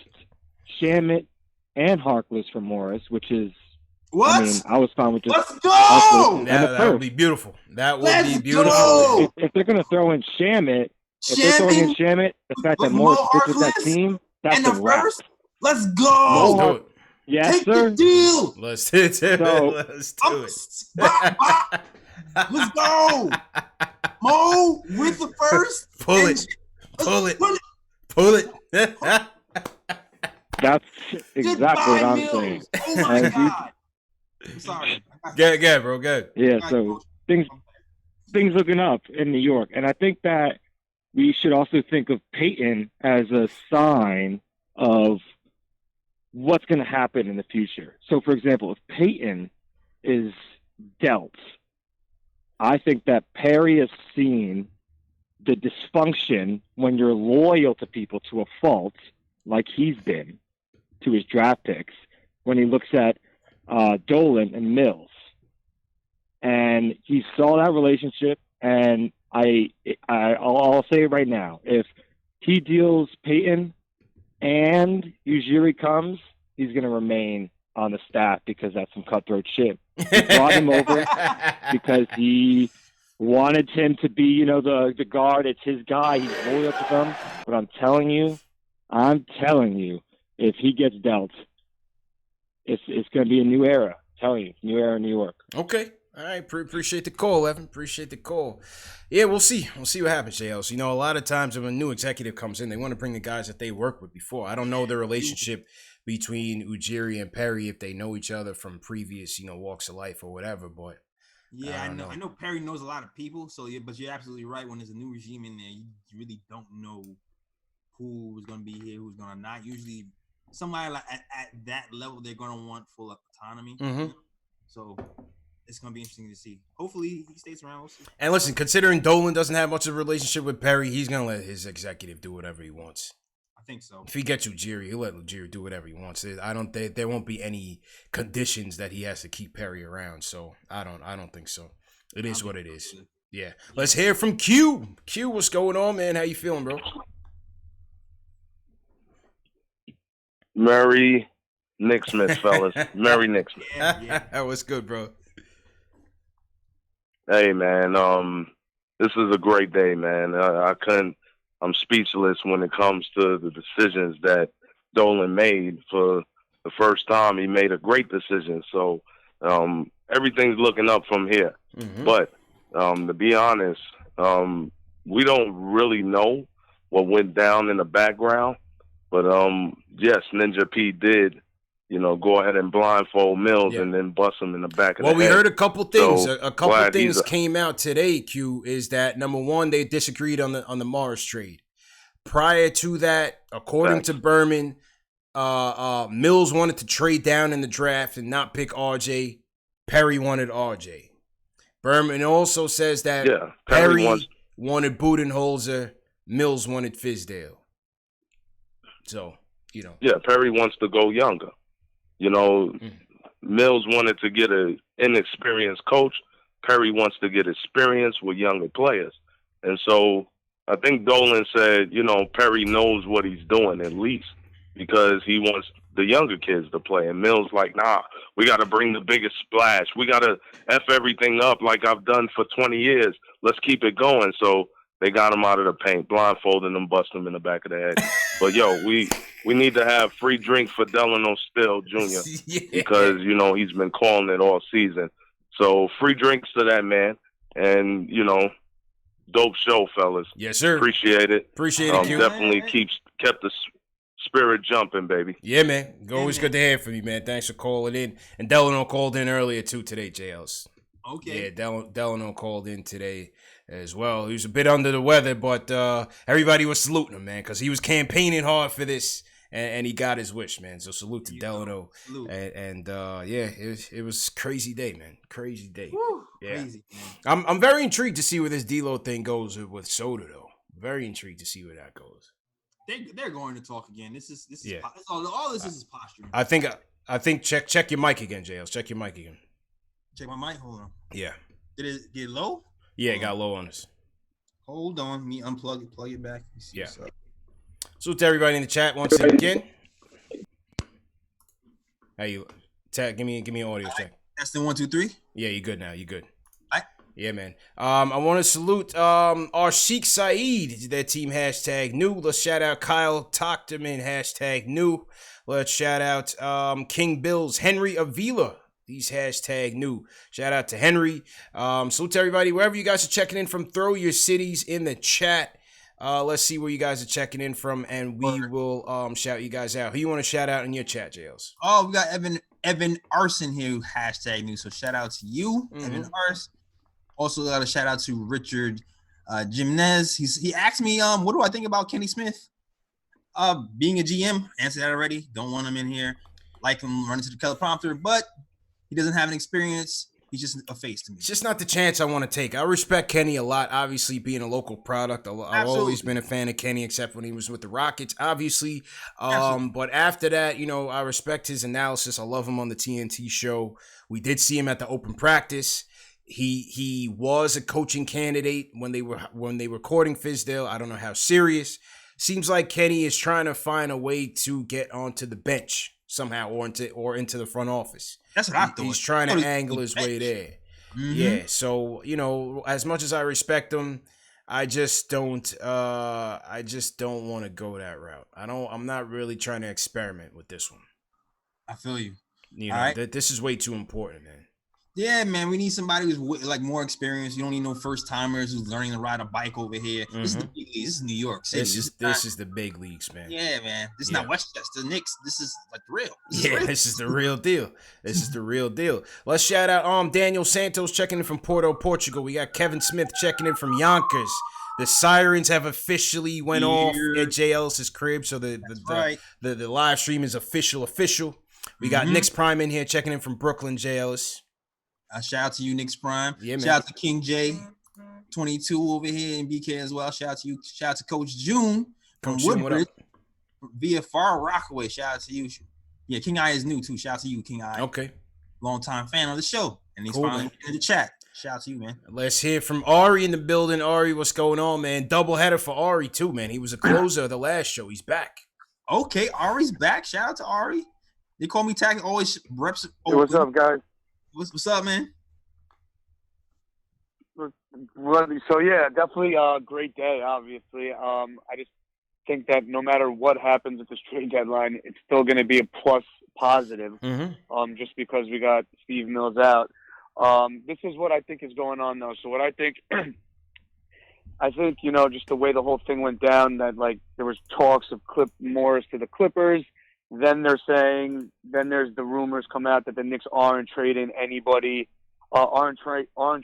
Shamet, and Harkless for Morris, which is What? I mean, I was fine with just Let's go. That would be beautiful. That would Let's be beautiful. go. if they're gonna throw in Shamet, they're throwing in Shamet, the fact that Morris sticks with that team, that's and a the wrap. first. Let's go. Let's do it. Yes, Take sir. the deal. Let's do it. So- Let's do it. Let's go. Mo with the first. Pull and- it. Pull it. Pull it. Pull it. That's exactly what I'm Mills. saying. Oh my And God. I'm sorry. Good, bro. Good. Yeah, so things looking up in New York. And I think that we should also think of Peyton as a sign of what's going to happen in the future. So, for example, if Peyton is dealt, I think that Perry has seen the dysfunction when you're loyal to people to a fault, like he's been to his draft picks, when he looks at Dolan and Mills. And he saw that relationship, and I'll say it right now. If he deals Peyton and Ujiri comes, he's going to remain on the staff because that's some cutthroat shit. He brought him over because he wanted him to be, the guard. It's his guy. He's loyal to them. But I'm telling you, if he gets dealt, it's going to be a new era. I'm telling you, new era in New York. Okay. All right. Appreciate the call, Evan. Appreciate the call. Yeah, we'll see. We'll see what happens, JL. So, a lot of times when a new executive comes in, they want to bring the guys that they worked with before. I don't know the relationship between Ujiri and Perry, if they know each other from previous, walks of life or whatever, but Yeah, I don't know. I know Perry knows a lot of people, so yeah, but you're absolutely right. When there's a new regime in there, you really don't know who's going to be here, who's going to not. Usually, somebody like at that level, they're going to want full autonomy. Mhm. So it's going to be interesting to see. Hopefully, he stays around. We'll see. And listen, considering Dolan doesn't have much of a relationship with Perry, he's going to let his executive do whatever he wants. I think so. If he gets Ujiri, he'll let Ujiri do whatever he wants. There won't be any conditions that he has to keep Perry around. So I don't think so. It is what it is. Yeah. Let's hear from Q. Q, what's going on, man? How you feeling, bro? Merry Knicksmith, fellas. Merry Knicksmith. Yeah. That was good, bro. Hey, man. This is a great day, man. I'm speechless when it comes to the decisions that Dolan made. For the first time, he made a great decision. So everything's looking up from here. Mm-hmm. But to be honest, we don't really know what went down in the background. But yes, Ninja P did, go ahead and blindfold Mills and then bust him in the back of the head. Well, we heard a couple things. So, a couple things came out today, Q, is that number one, they disagreed on the Morris trade. Prior to that, according to Berman, Mills wanted to trade down in the draft and not pick RJ. Perry wanted RJ. Berman also says that Perry wanted Budenholzer, Mills wanted Fizdale. So, Yeah, Perry wants to go younger. Mills wanted to get an inexperienced coach. Perry wants to get experience with younger players. And so I think Dolan said, Perry knows what he's doing at least because he wants the younger kids to play. And Mills like, nah, we got to bring the biggest splash. We got to F everything up like I've done for 20 years. Let's keep it going. So they got him out of the paint, blindfolding him, busting him in the back of the head. But, we need to have free drink for Delano Still Jr. because, he's been calling it all season. So free drinks to that man. And, dope show, fellas. Yes, sir. Appreciate it. Appreciate it, Q. Definitely kept the spirit jumping, baby. Yeah, man. Always good to hear from you, man. Thanks for calling in. And Delano called in earlier, too, today, JLs. Okay. Yeah, Delano called in today as well. He was a bit under the weather, but everybody was saluting him, man, because he was campaigning hard for this, and he got his wish, man. So salute to Delano. Salute. And it was crazy day, man. Crazy day. Woo, Yeah. crazy, man. I'm very intrigued to see where this D-Lo thing goes with Soda, though. Very intrigued to see where that goes. they're going to talk again. This is Yeah. all this is posturing. I think check your mic again, JLs. Check your mic again. Check my mic. Hold on. Yeah. Did it get low? Yeah, it got low on us. Hold on. Me unplug it, plug it back. Yeah. So to everybody in the chat once again. How you? Tag, give me an audio check. That's the 1, 2, 3. Yeah, you good now. You good. All right. Yeah, man. I want to salute our Sheikh Saeed, their team #new. Let's shout out Kyle Tochterman, #new. Let's shout out King Bills, Henry Avila. These #new. Shout out to Henry. Salute to everybody. Wherever you guys are checking in from, throw your cities in the chat. Let's see where you guys are checking in from, and we will shout you guys out. Who you want to shout out in your chat, JLs? Oh, we got Evan Arson here, who #new. So shout out to you, Evan Arson. Also got a shout out to Richard Jimenez. He asked me, what do I think about Kenny Smith? Being a GM, answered that already. Don't want him in here. Like him running to the teleprompter, but he doesn't have an experience. He's just a face to me. It's just not the chance I want to take. I respect Kenny a lot, obviously being a local product. I've always been a fan of Kenny, except when he was with the Rockets, obviously. But after that, I respect his analysis. I love him on the TNT show. We did see him at the open practice. He was a coaching candidate when they were courting Fizdale. I don't know how serious. Seems like Kenny is trying to find a way to get onto the bench somehow or into the front office. That's what I thought. He's trying to angle his way there. Mm-hmm. Yeah. So, as much as I respect him, I just don't want to go that route. I'm not really trying to experiment with this one. I feel you. This is way too important, man. Yeah, man, we need somebody who's more experienced. You don't need no first timers who's learning to ride a bike over here. Mm-hmm. This is the big leagues. This is New York City. This is the big leagues, man. Yeah, man. This is not Westchester Knicks. This is like the real. This is the real deal. This is the real deal. Let's shout out Daniel Santos checking in from Porto, Portugal. We got Kevin Smith checking in from Yonkers. The sirens have officially went off at JL's crib, so the live stream is official. We got Knicks Prime in here checking in from Brooklyn, JL's. Shout out to you, Knicks Prime. Yeah, man. Shout out to King J, 22 over here in BK as well. Shout out to you. Shout out to Coach June from Woodbridge via Far Rockaway. Shout out to you. Yeah, King I is new too. Shout out to you, King I. Okay. Long-time fan of the show. And he's finally in the chat. Shout out to you, man. Let's hear from Ari in the building. Ari, what's going on, man? Doubleheader for Ari too, man. He was a closer of the last show. He's back. Okay, Ari's back. Shout out to Ari. They call me Tag. Always reps. Hey, what's up, guys? What's up, man? So yeah, definitely a great day. Obviously, I just think that no matter what happens at this trade deadline, it's still going to be a plus positive. Mm-hmm. Just because we got Steve Mills out. This is what I think is going on, though. So what I think, just the way the whole thing went down, that like there was talks of Clip Morris to the Clippers. Then there's the rumors come out that the Knicks aren't trading anybody, aren't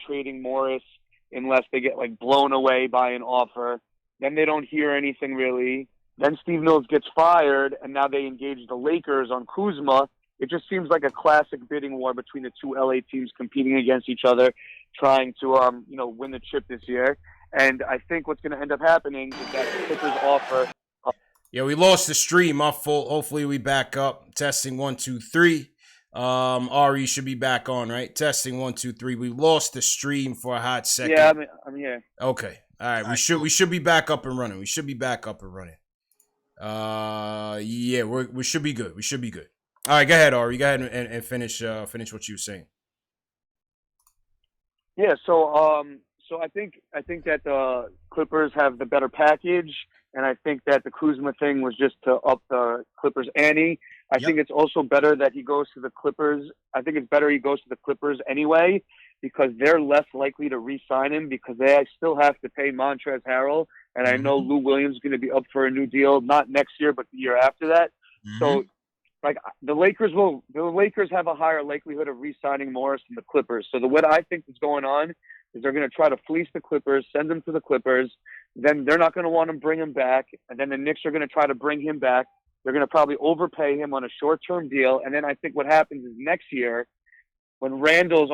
trading Morris unless they get like blown away by an offer. Then they don't hear anything really. Then Steve Mills gets fired, and now they engage the Lakers on Kuzma. It just seems like a classic bidding war between the two LA teams competing against each other, trying to win the chip this year. And I think what's going to end up happening is that the Clippers offer. Yeah, we lost the stream. My fault. Hopefully we back up. Testing 1, 2, 3. Ari should be back on, right? Testing 1, 2, 3. We lost the stream for a hot second. Yeah, I'm here. Okay. All right. We should be back up and running. Yeah, we should be good. All right, go ahead, Ari. Go ahead and finish what you were saying. Yeah, so I think that the Clippers have the better package, and I think that the Kuzma thing was just to up the Clippers' ante. I think it's also better that he goes to the Clippers. I think it's better he goes to the Clippers anyway, because they're less likely to re-sign him because they still have to pay Montrezl Harrell, and I know Lou Williams is going to be up for a new deal, not next year, but the year after that. So, like the Lakers have a higher likelihood of re-signing Morris than the Clippers. So what I think is going on is they're going to try to fleece the Clippers, send him to the Clippers. Then they're not going to want to bring him back, and then the Knicks are going to try to bring him back. They're going to probably overpay him on a short-term deal, and then I think what happens is next year, when Randall's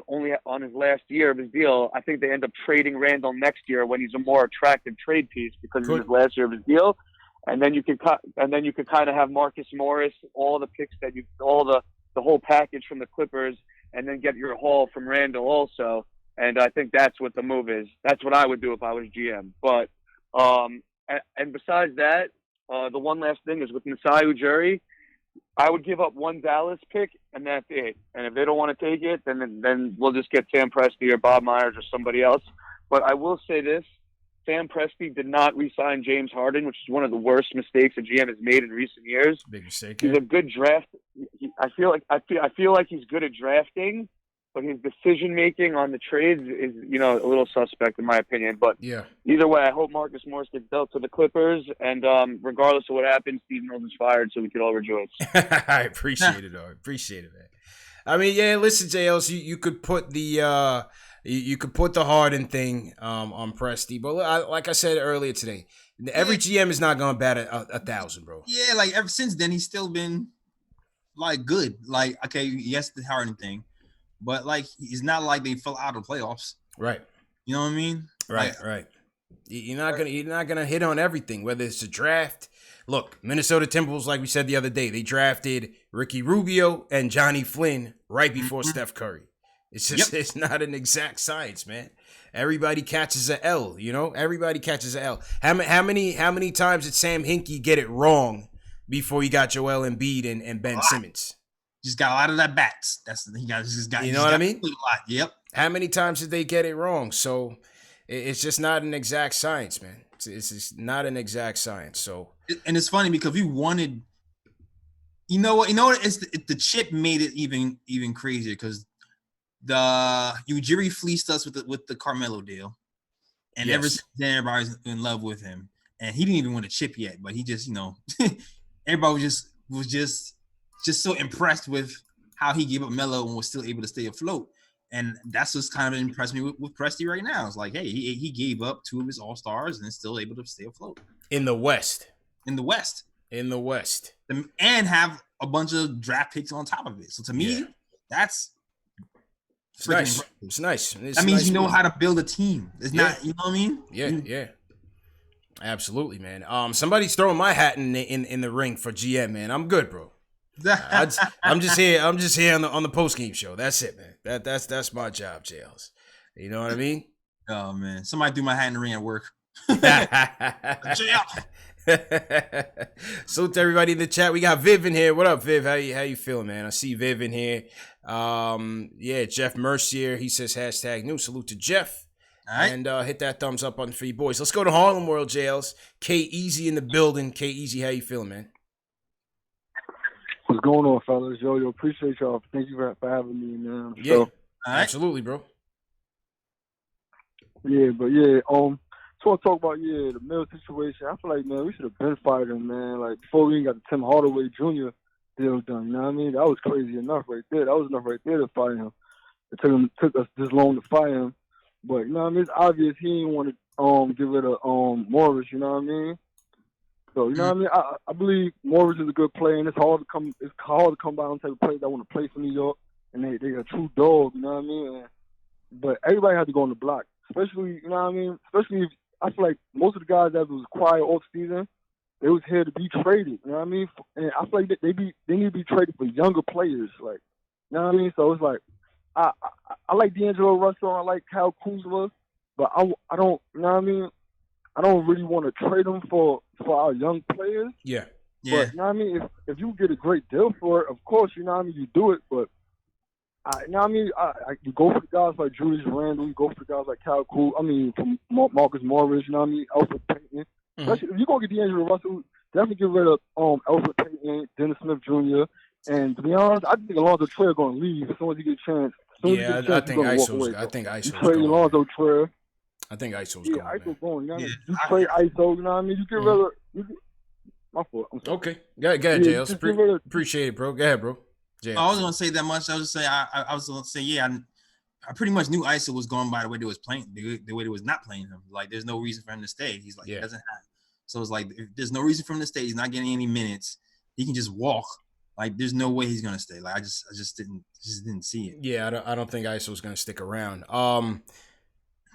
only on his last year of his deal, I think they end up trading Randall next year when he's a more attractive trade piece because of his last year of his deal. and then you could kind of have Marcus Morris, all the picks all the whole package from the Clippers, and then get your haul from Randall also. And I think that's what the move is. That's what I would do if I was GM. But and besides that, the one last thing is with Masai Ujiri, I would give up one Dallas pick, and that's it. And if they don't want to take it, then we'll just get Sam Presti or Bob Myers or somebody else. But I will say this. Sam Presti did not re-sign James Harden, which is one of the worst mistakes a GM has made in recent years. Big mistake. He's a good draft. I feel like he's good at drafting, but his decision making on the trades is a little suspect in my opinion. But yeah, either way, I hope Marcus Morris gets dealt to the Clippers, and regardless of what happens, Steve Mills is fired, so we can all rejoice. I appreciate it, though. I appreciate it, man. I mean, yeah. Listen, JLs, you could put the you could put the Harden thing on Presti, but like I said earlier today, every GM is not going to bat a 1,000, bro. Yeah, like ever since then, he's still been like good. Like, okay, yes, the Harden thing, but like it's not like they fell out of the playoffs, right? You know what I mean? Right, like, right. You're not gonna hit on everything, whether it's a draft. Look, Minnesota Timberwolves, like we said the other day, they drafted Ricky Rubio and Johnny Flynn right before Steph Curry. It's just It's not an exact science, man. Everybody catches a L, Everybody catches a L. How many times did Sam Hinkie get it wrong before he got Joel Embiid and Ben Simmons? Just got a lot of that bats. Just got. You know what I mean? A lot. Yep. How many times did they get it wrong? So it's just not an exact science, man. It's just not an exact science. So and it's funny because we wanted. You know what? It's the chip made it even crazier because the Ujiri fleeced us with the Carmelo deal, and ever since then everybody's in love with him. And he didn't even win a chip yet, but he just everybody was just so impressed with how he gave up Melo and was still able to stay afloat. And that's what's kind of impressed me with Presti right now. It's like, hey, he gave up 2 of his all-stars and is still able to stay afloat. In the West. And have a bunch of draft picks on top of it. So to me, that's nice. It's nice. That means you know how to build a team. It's not, you know what I mean? Yeah. Absolutely, man. Somebody's throwing my hat in the ring for GM, man. I'm good, bro. I'm just here on the post game show. That's it, man. That's my job, JLs. You know what I mean? Oh man, somebody threw my hat in the ring at work. Salute to everybody in the chat. We got Viv in here. What up, Viv? How you feeling, man? I see Viv in here. Jeff Mercier. He says #new. Salute to Jeff. All right. And hit that thumbs up on for you boys. Let's go to Harlem World, JLs. K Easy in the building. K Easy, how you feeling, man? What's going on, fellas? Yo, appreciate y'all. Thank you for having me, man. Yeah, absolutely, bro. Yeah, but so I talk about the Mills situation. I feel like, man, we should have been fighting, man. Like before we even got the Tim Hardaway Jr. deal done. You know what I mean? That was crazy enough right there. That was enough right there to fire him. It took us this long to fire him, but you know what I mean? It's obvious he didn't want to get rid of Morris. You know what I mean? So you know what I mean? I believe Morris is a good player, and it's hard to come by and type of players that want to play for New York, and they a true dog. You know what I mean? But everybody had to go on the block, especially you know what I mean. Especially if, I feel like most of the guys that was quiet off season, they was here to be traded. You know what I mean? And I feel like they need to be traded for younger players. Like you know what I mean? So it's like I like D'Angelo Russell, I like Kyle Kuzma, but I don't you know what I mean? I don't really want to trade them for our young players. Yeah. But you know what I mean? If you get a great deal for it, of course, you know what I mean, you do it. But you know what I mean? You go for the guys like Julius Randle, you go for the guys like Kyle Kuzma, from Marcus Morris, you know what I mean? Alfred Payton. Especially if you're gonna get D'Angelo Russell, definitely get rid of Alfred Payton, Dennis Smith Jr. And to be honest, I think Alonzo Trier gonna leave as soon as he gets a chance. I think ISO's you trade Alonzo Trier. I think ISO's going. ISO going. You know what I mean? You trade ISO. You know what I mean? You get rid of. My fault. I'm sorry. Okay. Go ahead, JLs. Appreciate it, bro. Go ahead, bro. I wasn't gonna say that much. I was just say I was gonna say I pretty much knew ISO was going by the way they was playing, the way they was not playing him. Like there's no reason for him to stay. He's like he doesn't have. So it's like if there's no reason for him to stay. He's not getting any minutes. He can just walk. Like there's no way he's gonna stay. Like I just didn't see it. Yeah, I don't think ISO's gonna stick around.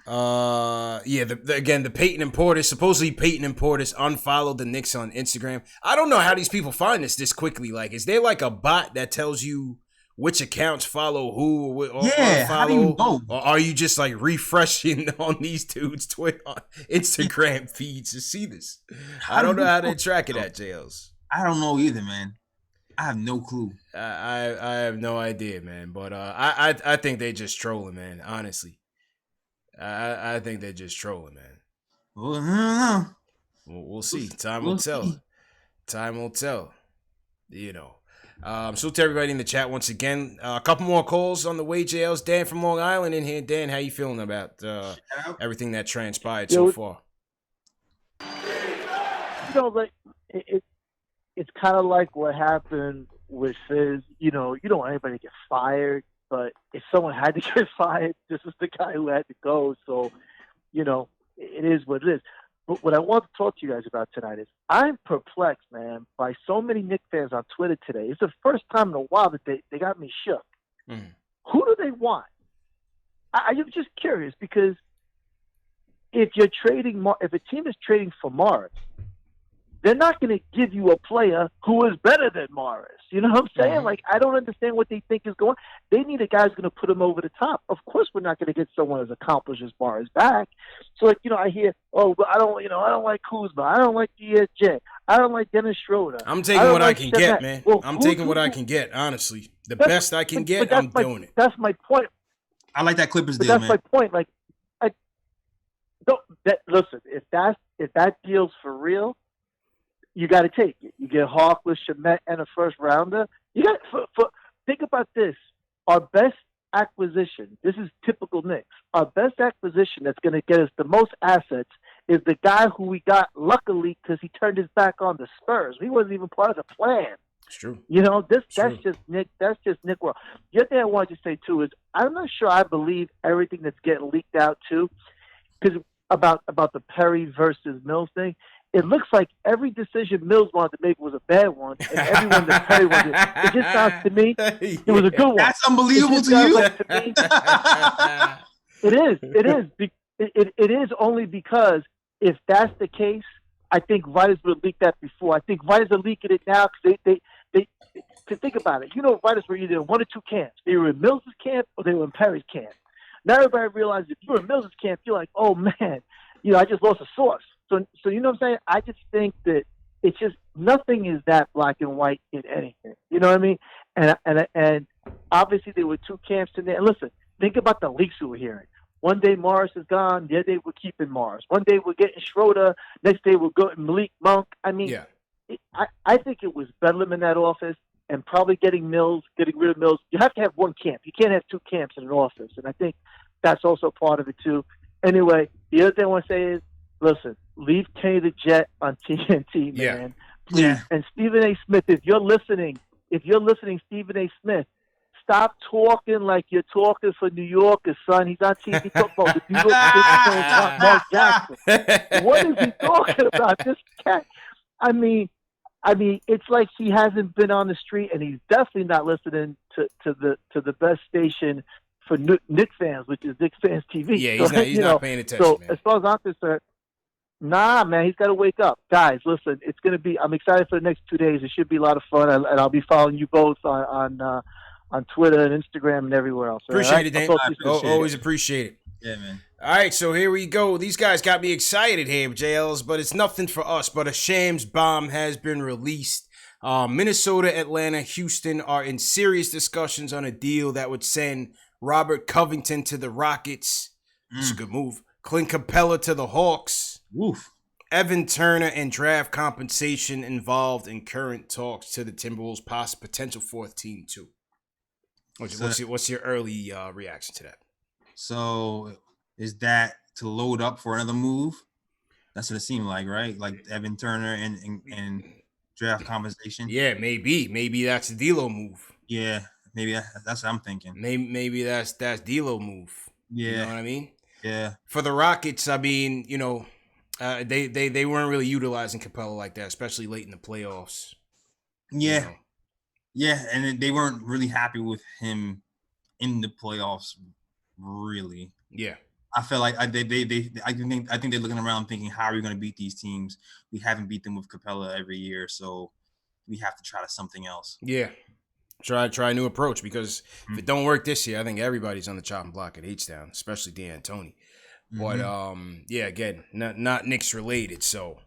Yeah, again, the Peyton and Portis, supposedly Peyton and Portis unfollowed the Knicks on Instagram. I don't know how these people find this quickly. Like, is there like a bot that tells you which accounts follow who or Yeah, how do you unfollow? know? Or are you just like refreshing on these dudes' Twitter, Instagram feeds to see this? I don't know how they track it at JLs. I don't know either, man. I have no clue. I have no idea, man. But I think they just trolling, man. Honestly. I think they're just trolling, man. Well, I don't know. We'll see. Time will tell. Time will tell. You know. So to everybody in the chat once again, a couple more calls on the way. JL's Dan from Long Island in here. Dan, how you feeling about everything that transpired so far? You know, like it's kind of like what happened with Fizz. You know, you don't want anybody to get fired. But if someone had to get fired, this is the guy who had to go. So, you know, it is what it is. But what I want to talk to you guys about tonight is I'm perplexed, man, by so many Knicks fans on Twitter today. It's the first time in a while that they got me shook. Mm. Who do they want? I'm just curious because if you're trading, if a team is trading for Morris, they're not going to give you a player who is better than Morris. You know what I'm saying? Mm-hmm. Like, I don't understand what they think is going on. They need a guy who's going to put them over the top. Of course, we're not going to get someone as accomplished as Morris back. So, like, you know, I hear, oh, but I don't like Kuzma. I don't like J. I don't like Dennis Schroeder. I'm taking what I can get, man. Well, I'm taking what I can get, honestly. The best I can get, I'm doing it. That's my point. I like that Clippers deal, man. That's my point. Like, listen, if that deal's for real, you got to take it. You get Harkless, Shamet, and a first rounder. You got think about this. Our best acquisition. This is typical Knicks. Our best acquisition that's going to get us the most assets is the guy who we got luckily because he turned his back on the Spurs. He wasn't even part of the plan. It's true. You know, that's just Nick. That's just Nick world. The other thing I wanted to say too is I'm not sure I believe everything that's getting leaked out too, because about the Perry versus Mills thing. It looks like every decision Mills wanted to make was a bad one, and everyone that Perry wanted, it just sounds to me it was a good one. That's unbelievable to you. Like, to me, it is only because if that's the case, I think writers would have leaked that before. I think writers are leaking it now because they to think about it. You know, writers were either in one or two camps. They were in Mills' camp or they were in Perry's camp. Now everybody realizes if you're in Mills' camp, you're like, oh man, you know, I just lost a source. So you know what I'm saying? I just think that it's just nothing is that black and white in anything. You know what I mean? And obviously there were two camps in there. And listen, think about the leaks we were hearing. One day Morris is gone. The other day we're keeping Morris. One day we're getting Schroeder. Next day we're getting Malik Monk. I mean, I think it was Bedlam in that office and probably getting rid of Mills. You have to have one camp. You can't have two camps in an office. And I think that's also part of it too. Anyway, the other thing I want to say is, listen, leave Kenny the Jet on TNT, man. Please. Yeah. And Stephen A. Smith, if you're listening, Stephen A. Smith, stop talking like you're talking for New Yorkers, son. He's on TV talking about the New York Knicks, Mark Jackson. What is he talking about? This cat. I mean, it's like he hasn't been on the street, and he's definitely not listening to the best station for Knicks fans, which is Knicks Fans TV. Yeah, he's not paying attention. So man. As far as I'm concerned. Nah, man, he's got to wake up. Guys, listen, it's going to be – I'm excited for the next 2 days. It should be a lot of fun, and I'll be following you both on Twitter and Instagram and everywhere else. Appreciate it, Dan. Always appreciate it. Yeah, man. All right, so here we go. These guys got me excited here, JLs, but it's nothing for us. But a Shams bomb has been released. Minnesota, Atlanta, Houston are in serious discussions on a deal that would send Robert Covington to the Rockets. It's a good move. Clint Capella to the Hawks. Woof. Evan Turner and draft compensation involved in current talks to the Timberwolves, potential fourth team too. What's your early reaction to that? So is that to load up for another move? That's what it seemed like, right? Like Evan Turner and draft compensation. Yeah, maybe that's a D'Lo move. Yeah, maybe that's what I'm thinking. Maybe that's D'Lo move. Yeah, you know what I mean. Yeah. For the Rockets, I mean, you know, they weren't really utilizing Capella like that, especially late in the playoffs. Yeah. You know? Yeah, and they weren't really happy with him in the playoffs, really. Yeah. I feel like I think they're looking around thinking, how are we going to beat these teams? We haven't beat them with Capella every year, so we have to try something else. Yeah. Try a new approach, because if it don't work this year, I think everybody's on the chopping block at H-Town, especially D'Antoni. But yeah, again, not Knicks related. So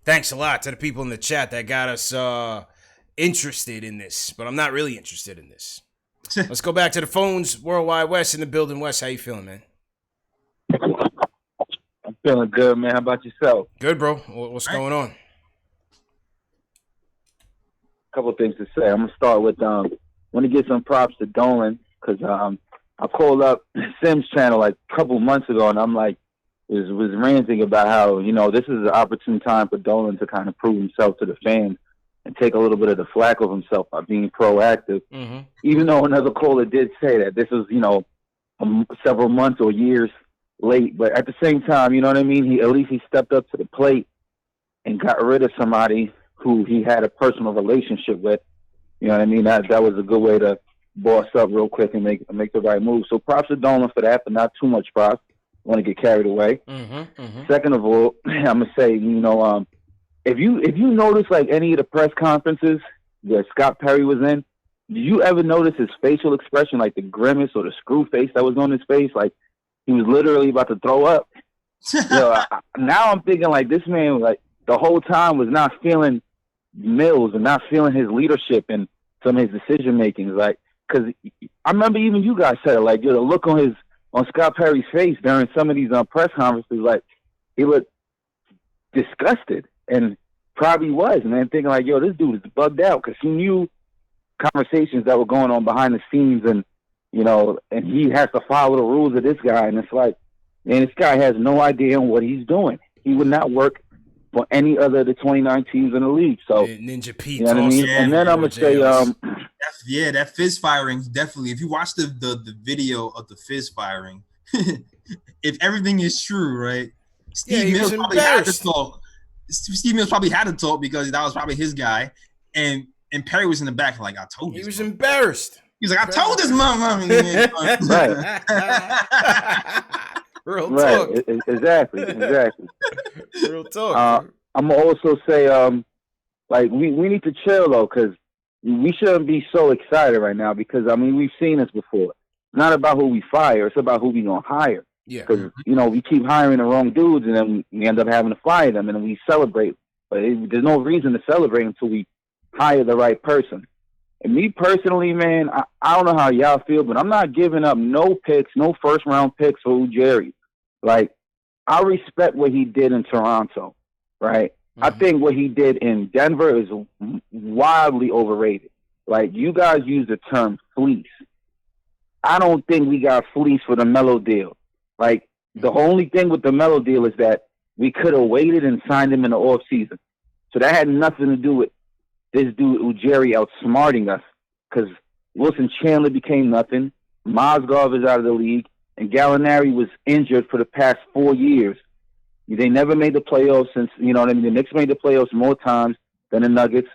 thanks a lot to the people in the chat that got us interested in this, but I'm not really interested in this. Let's go back to the phones. Worldwide West in the building. West, how you feeling, man? I'm feeling good, man. How about yourself? Good, bro. What's going on? A couple of things to say. I'm gonna start with want to give some props to Dolan, because I called up Sim's channel like a couple months ago, and I'm like was ranting about how, you know, this is an opportune time for Dolan to kind of prove himself to the fans and take a little bit of the flack of himself by being proactive. Even though another caller did say that this was, you know, several months or years late, but at the same time, you know what I mean? At least he stepped up to the plate and got rid of somebody who he had a personal relationship with. You know what I mean? That was a good way to boss up real quick and make the right move. So props to Dolan for that, but not too much props. Want to get carried away. Second of all, I'm gonna say, you know, if you notice like any of the press conferences that Scott Perry was in, did you ever notice his facial expression, like the grimace or the screw face that was on his face, like he was literally about to throw up? You know, now I'm thinking like this man, like the whole time was not feeling Mills and not feeling his leadership and some of his decision making. Like, because I remember even you guys said it, like, yo, the look on Scott Perry's face during some of these press conferences, like he looked disgusted, and probably was, man, thinking like, yo, this dude is bugged out, because he knew conversations that were going on behind the scenes, and you know, and he has to follow the rules of this guy, and it's like, man, this guy has no idea what he's doing. He would not work for any other of the 29 teams in the league. So Ninja Pete, you know what I mean? Yeah, and then I'm gonna say, that fizz firing, definitely. If you watch the video of the fizz firing, if everything is true, right? Steve Mills probably had to talk. Steve Mills probably had to talk because that was probably his guy, and Perry was in the back like, I told you. He was embarrassed. He's like, I told this motherfucker. Real talk. Right, exactly. Real talk. I'm gonna also say, like we need to chill though, because we shouldn't be so excited right now, because I mean we've seen this before. It's not about who we fire; it's about who we gonna hire. Yeah. Because you know we keep hiring the wrong dudes, and then we end up having to fire them, and then we celebrate. But there's no reason to celebrate until we hire the right person. And me personally, man, I don't know how y'all feel, but I'm not giving up no picks, no first round picks for Ujiri. Like, I respect what he did in Toronto, right? I think what he did in Denver is wildly overrated. Like, you guys use the term fleece. I don't think we got fleece for the Melo deal. Like, the only thing with the Melo deal is that we could have waited and signed him in the offseason. So that had nothing to do with this dude Ujiri outsmarting us, because Wilson Chandler became nothing. Mozgov is out of the league, and Gallinari was injured for the past 4 years. They never made the playoffs since, you know what I mean? The Knicks made the playoffs more times than the Nuggets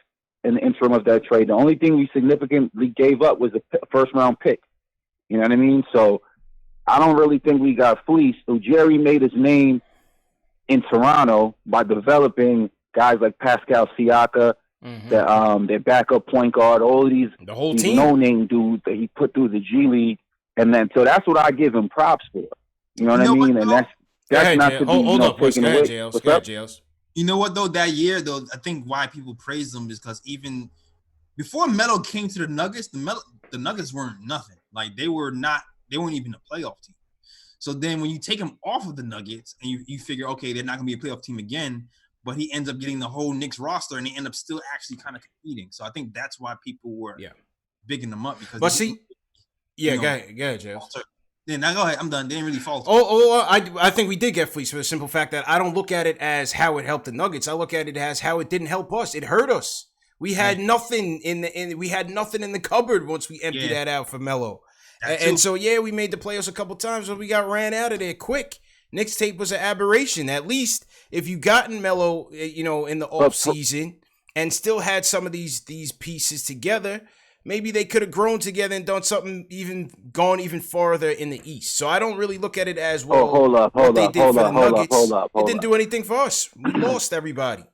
in the interim of that trade. The only thing we significantly gave up was a first-round pick. You know what I mean? So I don't really think we got fleeced. Ujiri made his name in Toronto by developing guys like Pascal Siaka, their backup point guard, all of these no-name dudes that he put through the G League, and then so that's what I give him props for. You know what I mean? And that's not to be taken away. What's up? You know what though? That year though, I think why people praise them is because even before Melo came to the Nuggets, the Nuggets weren't nothing. Like they weren't even a playoff team. So then when you take him off of the Nuggets and you figure, okay, they're not gonna be a playoff team again. But he ends up getting the whole Knicks roster, and they end up still actually kind of competing. So I think that's why people were bigging them up because. But see, go ahead, Jails. Yeah, now go ahead. I'm done. They didn't really falter. I think we did get fleeced for the simple fact that I don't look at it as how it helped the Nuggets. I look at it as how it didn't help us. It hurt us. We had nothing we had nothing in the cupboard once we emptied that out for Melo. And so we made the playoffs a couple times, but we got ran out of there quick. Knicks tape was an aberration. At least if you gotten Melo, you know, in the off season and still had some of these pieces together, maybe they could have grown together and done something gone even farther in the East. So I don't really look at it as well. Hold up. It didn't do anything for us. We lost everybody.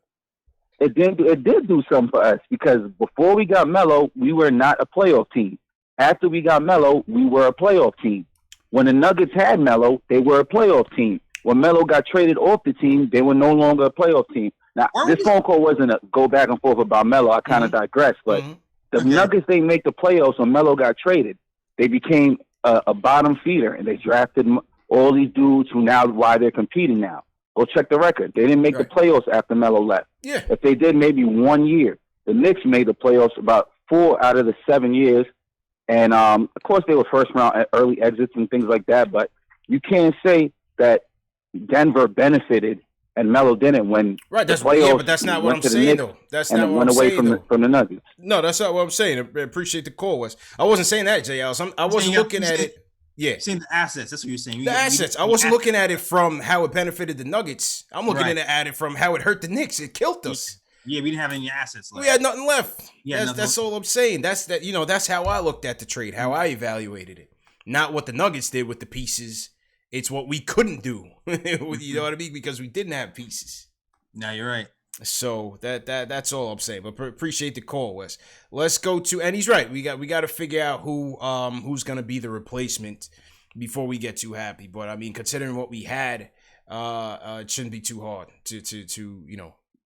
It did do something for us because before we got Melo, we were not a playoff team. After we got Melo, we were a playoff team. When the Nuggets had Melo, they were a playoff team. When Melo got traded off the team, they were no longer a playoff team. Now, this phone call wasn't a go back and forth about Melo. I kind of digress, but the Nuggets didn't make the playoffs when Melo got traded. They became a bottom feeder, and they drafted all these dudes who now why they're competing now. Go check the record. They didn't make the playoffs after Melo left. Yeah. If they did, maybe 1 year. The Knicks made the playoffs about 4 out of the 7 years. And, of course, they were first round early exits and things like that. But you can't say that Denver benefited and Melo didn't when but that's not what I'm saying, though. That's not what I'm saying, from the Nuggets. No, that's not what I'm saying. I appreciate the call, Wes. I wasn't saying that, J. Alex. I wasn't looking at it. Yeah. Saying the assets. That's what you're saying. The assets. I wasn't looking at it from how it benefited the Nuggets. I'm looking at it from how it hurt the Knicks. It killed us. Yeah, we didn't have any assets left. We had nothing left. Yeah, that's all I'm saying. That's how I looked at the trade, how I evaluated it. Not what the Nuggets did with the pieces. It's what we couldn't do. You know what I mean? Because we didn't have pieces. No, you're right. So that's all I'm saying. But appreciate the call, Wes. Let's go to, and he's right. We got to figure out who's gonna be the replacement before we get too happy. But I mean, considering what we had, it shouldn't be too hard to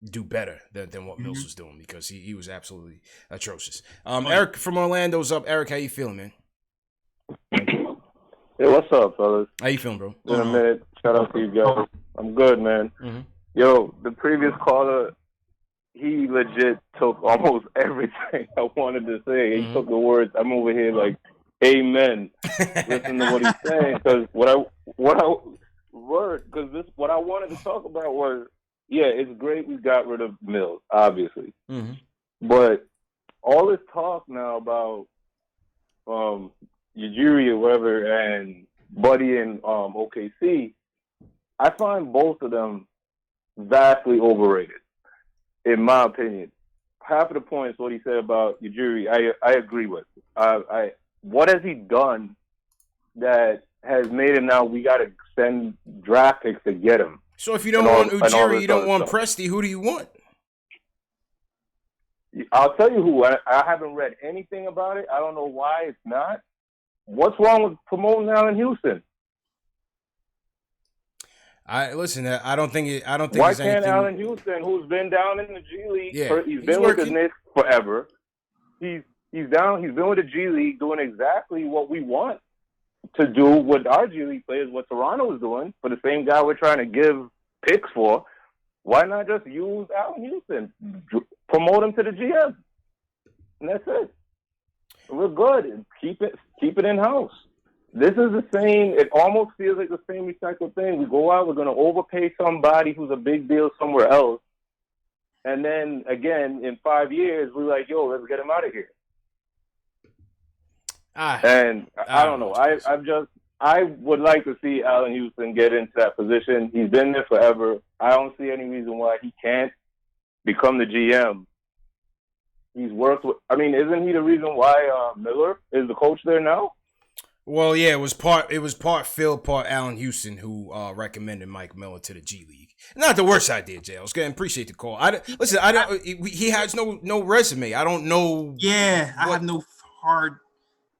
do better than what Mills was doing, because he was absolutely atrocious. Eric from Orlando's up. Eric, how you feeling, man? Hey, what's up, fellas? How you feeling, bro? In a minute. Shout out to you guys. I'm good, man. Yo, the previous caller, he legit took almost everything I wanted to say. He took the words. I'm over here like, amen. Listen to what he's saying, because what I wanted to talk about was, yeah, it's great we got rid of Mills, obviously, but all this talk now about Ujiri or whatever and Buddy and OKC, I find both of them vastly overrated, in my opinion. Half of the points what he said about Ujiri, I agree with. What has he done that has made him now we got to send draft picks to get him? So if you don't want Ujiri, you don't want Presti, who do you want? I'll tell you who. I haven't read anything about it. I don't know why it's not. What's wrong with promoting Allen Houston? I don't think. Why can't Allen Houston, who's been down in the G League, he's been with the Knicks forever. He's down. He's been with the G League, doing exactly what we want to do with our G League players. What Toronto is doing for the same guy we're trying to give picks for. Why not just use Allen Houston, promote him to the GM, and that's it. We're good. Keep it in house. This is the same. It almost feels like the same recycled thing. We go out, we're going to overpay somebody who's a big deal somewhere else. And then, again, in 5 years, we're like, yo, let's get him out of here. And I don't know. I would like to see Allen Houston get into that position. He's been there forever. I don't see any reason why he can't become the GM. He's worked with, isn't he the reason why Miller is the coach there now? Well, yeah, it was part Phil, part Allen Houston who recommended Mike Miller to the G League. Not the worst idea, Jay. I was gonna appreciate the call. He has no resume. I don't know. Yeah, I have no hard.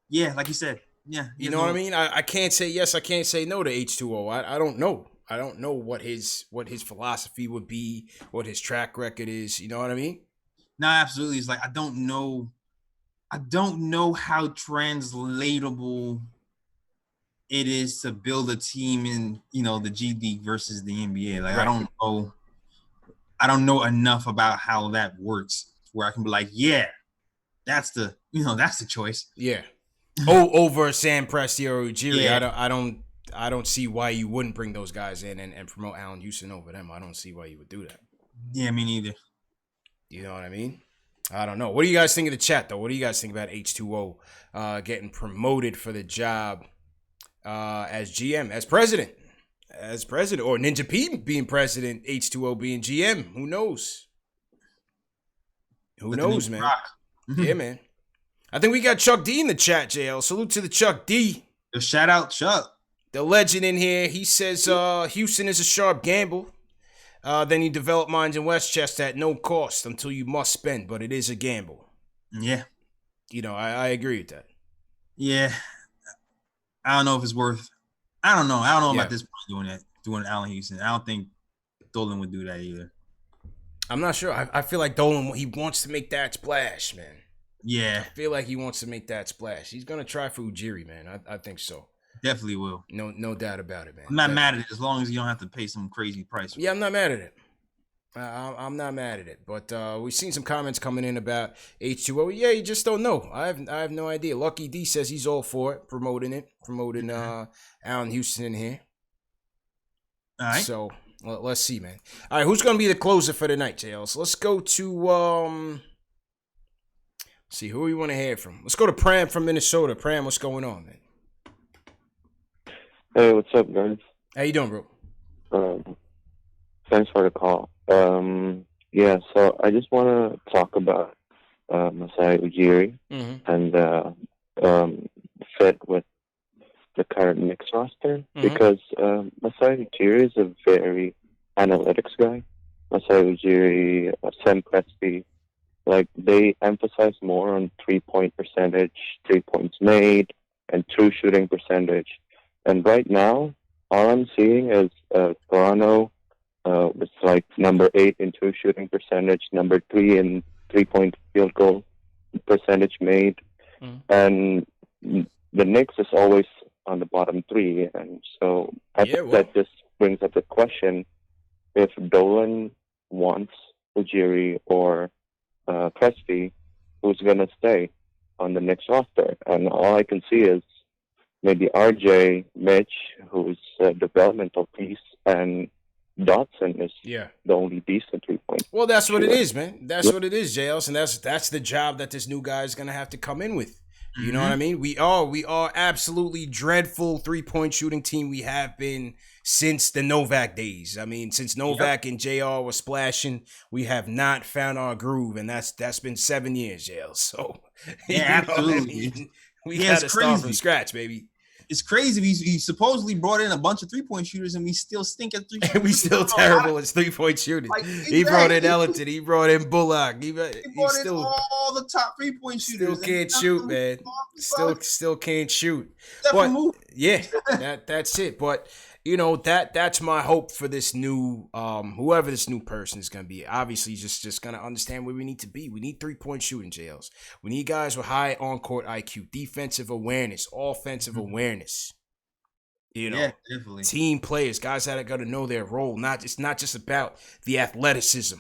Yeah, like you said. Yeah, you know what I mean. I can't say yes. I can't say no to H2O. I don't know. I don't know what his philosophy would be, what his track record is. You know what I mean? No, absolutely. It's like I don't know how translatable it is to build a team in, the G League versus the NBA. Like, right. I don't know enough about how that works where I can be like, yeah, that's the choice. Yeah. Over Sam Presti or Ujiri. Yeah. I don't see why you wouldn't bring those guys in and promote Allen Houston over them. I don't see why you would do that. Yeah, me neither. You know what I mean? I don't know. What do you guys think of the chat, though? What do you guys think about H2O getting promoted for the job as GM, as president, or Ninja Pete being president, H2O being GM? Who knows? Who knows, man? Yeah, man. I think we got Chuck D in the chat, JL. Salute to the Chuck D. Shout out Chuck. The legend in here. He says Houston is a sharp gamble. Then you develop mines in Westchester at no cost until you must spend, but it is a gamble. Yeah. You know, I agree with that. Yeah. I don't know if it's worth. I don't know about this point doing Allen Houston. I don't think Dolan would do that either. I'm not sure. I feel like Dolan, he wants to make that splash, man. Yeah. I feel like he wants to make that splash. He's going to try for Ujiri, man. I think so. Definitely will. No doubt about it, man. I'm not mad at it as long as you don't have to pay some crazy price. Yeah, I'm not mad at it. I'm not mad at it. But we've seen some comments coming in about H2O. Yeah, you just don't know. I have no idea. Lucky D says he's all for it, promoting Allen Houston in here. All right. So let's see, man. All right, who's going to be the closer for the night, JL? So let's go to see who we want to hear from. Let's go to Pram from Minnesota. Pram, what's going on, man? Hey, what's up, guys? How you doing, bro? Thanks for the call. Yeah, so I just want to talk about Masai Ujiri and fit with the current Knicks roster because Masai Ujiri is a very analytics guy. Masai Ujiri, Sam Presti, like they emphasize more on 3-point percentage, 3 points made, and true shooting percentage. And right now, all I'm seeing is Toronto was like number 8 in true shooting percentage, number 3 in 3-point field goal percentage made, and the Knicks is always on the bottom 3. And so I think that just brings up the question: if Dolan wants Ujiri or Presti, who's gonna stay on the Knicks roster? And all I can see is maybe RJ, Mitch, who's a developmental piece, and Dotson is the only decent 3-point. Well, that's what it is, man. That's what it is, JLs, and that's the job that this new guy is gonna have to come in with. You know what I mean? We are absolutely dreadful 3-point shooting team. We have been since the Novak days. I mean, since Novak and JR was splashing, we have not found our groove, and that's been 7 years, JL. So absolutely. We got to start from scratch, baby. It's crazy. He supposedly brought in a bunch of 3-point shooters, and we still stink at 3-point shooting. We still terrible at 3-point shooting. Like, exactly. He brought in Ellington. He brought in Bullock. He brought in all the top 3-point shooters. Still can't shoot, man. Still can't shoot. That's it. But you know, that's my hope for this new whoever this new person is gonna be. Obviously, just gonna understand where we need to be. We need 3-point shooting, JLs. We need guys with high on-court IQ, defensive awareness, offensive awareness. You know, definitely. Team players, guys that are gonna know their role. It's not just about the athleticism.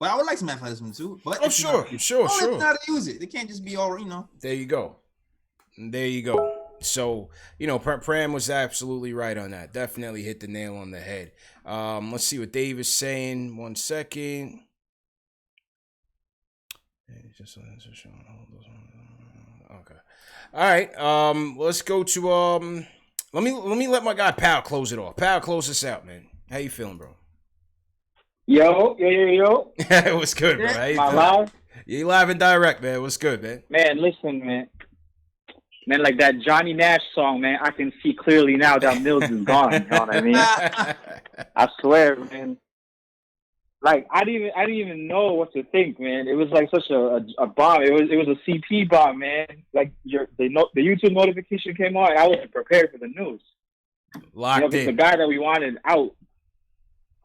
But I would like some athleticism too. But sure. Know how to use it. They can't just be all, There you go. So, you know, Pram was absolutely right on that. Definitely hit the nail on the head. Let's see what Dave is saying. 1 second. Okay. All right. Let's go to let me let my guy Pal close it off. Pal, close us out, man. How you feeling, bro? Yo. What's good, bro? How you feeling? Live? You live and direct, man. What's good, man? Man, listen, man. Man, like that Johnny Nash song, man, I can see clearly now that Mills is gone. You know what I mean? I swear, man. Like I didn't even know what to think, man. It was like such a bomb. It was a CP bomb, man. Like the YouTube notification came on, and I wasn't prepared for the news. Locked in. The guy that we wanted out.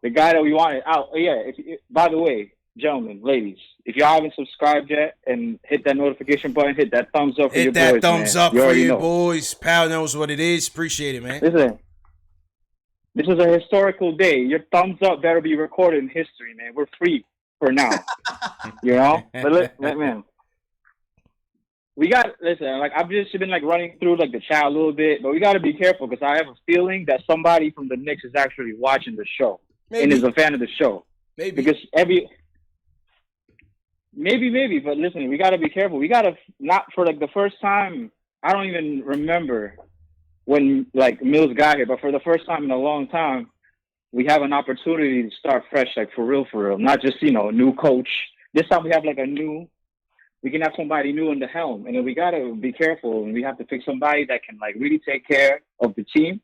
Oh, yeah. By the way, gentlemen, ladies, if y'all haven't subscribed yet and hit that notification button, hit that thumbs up for your boys, Hit that thumbs up for your know. boys. Pal knows what it is. Appreciate it, man. Listen, this is a historical day. Your thumbs up better be recorded in history, man. We're free for now. You know? But man, like I've just been like running through like the chat a little bit, but we got to be careful because I have a feeling that somebody from the Knicks is actually watching the show and is a fan of the show. Maybe. Because Maybe, but listen, we got to be careful. We got to, not for like the first time, I don't even remember when like Mills got here, but for the first time in a long time, we have an opportunity to start fresh, like for real, not just, a new coach. This time we have like a new we can have somebody new in the helm, and then we gotta be careful, and we have to pick somebody that can like really take care of the team,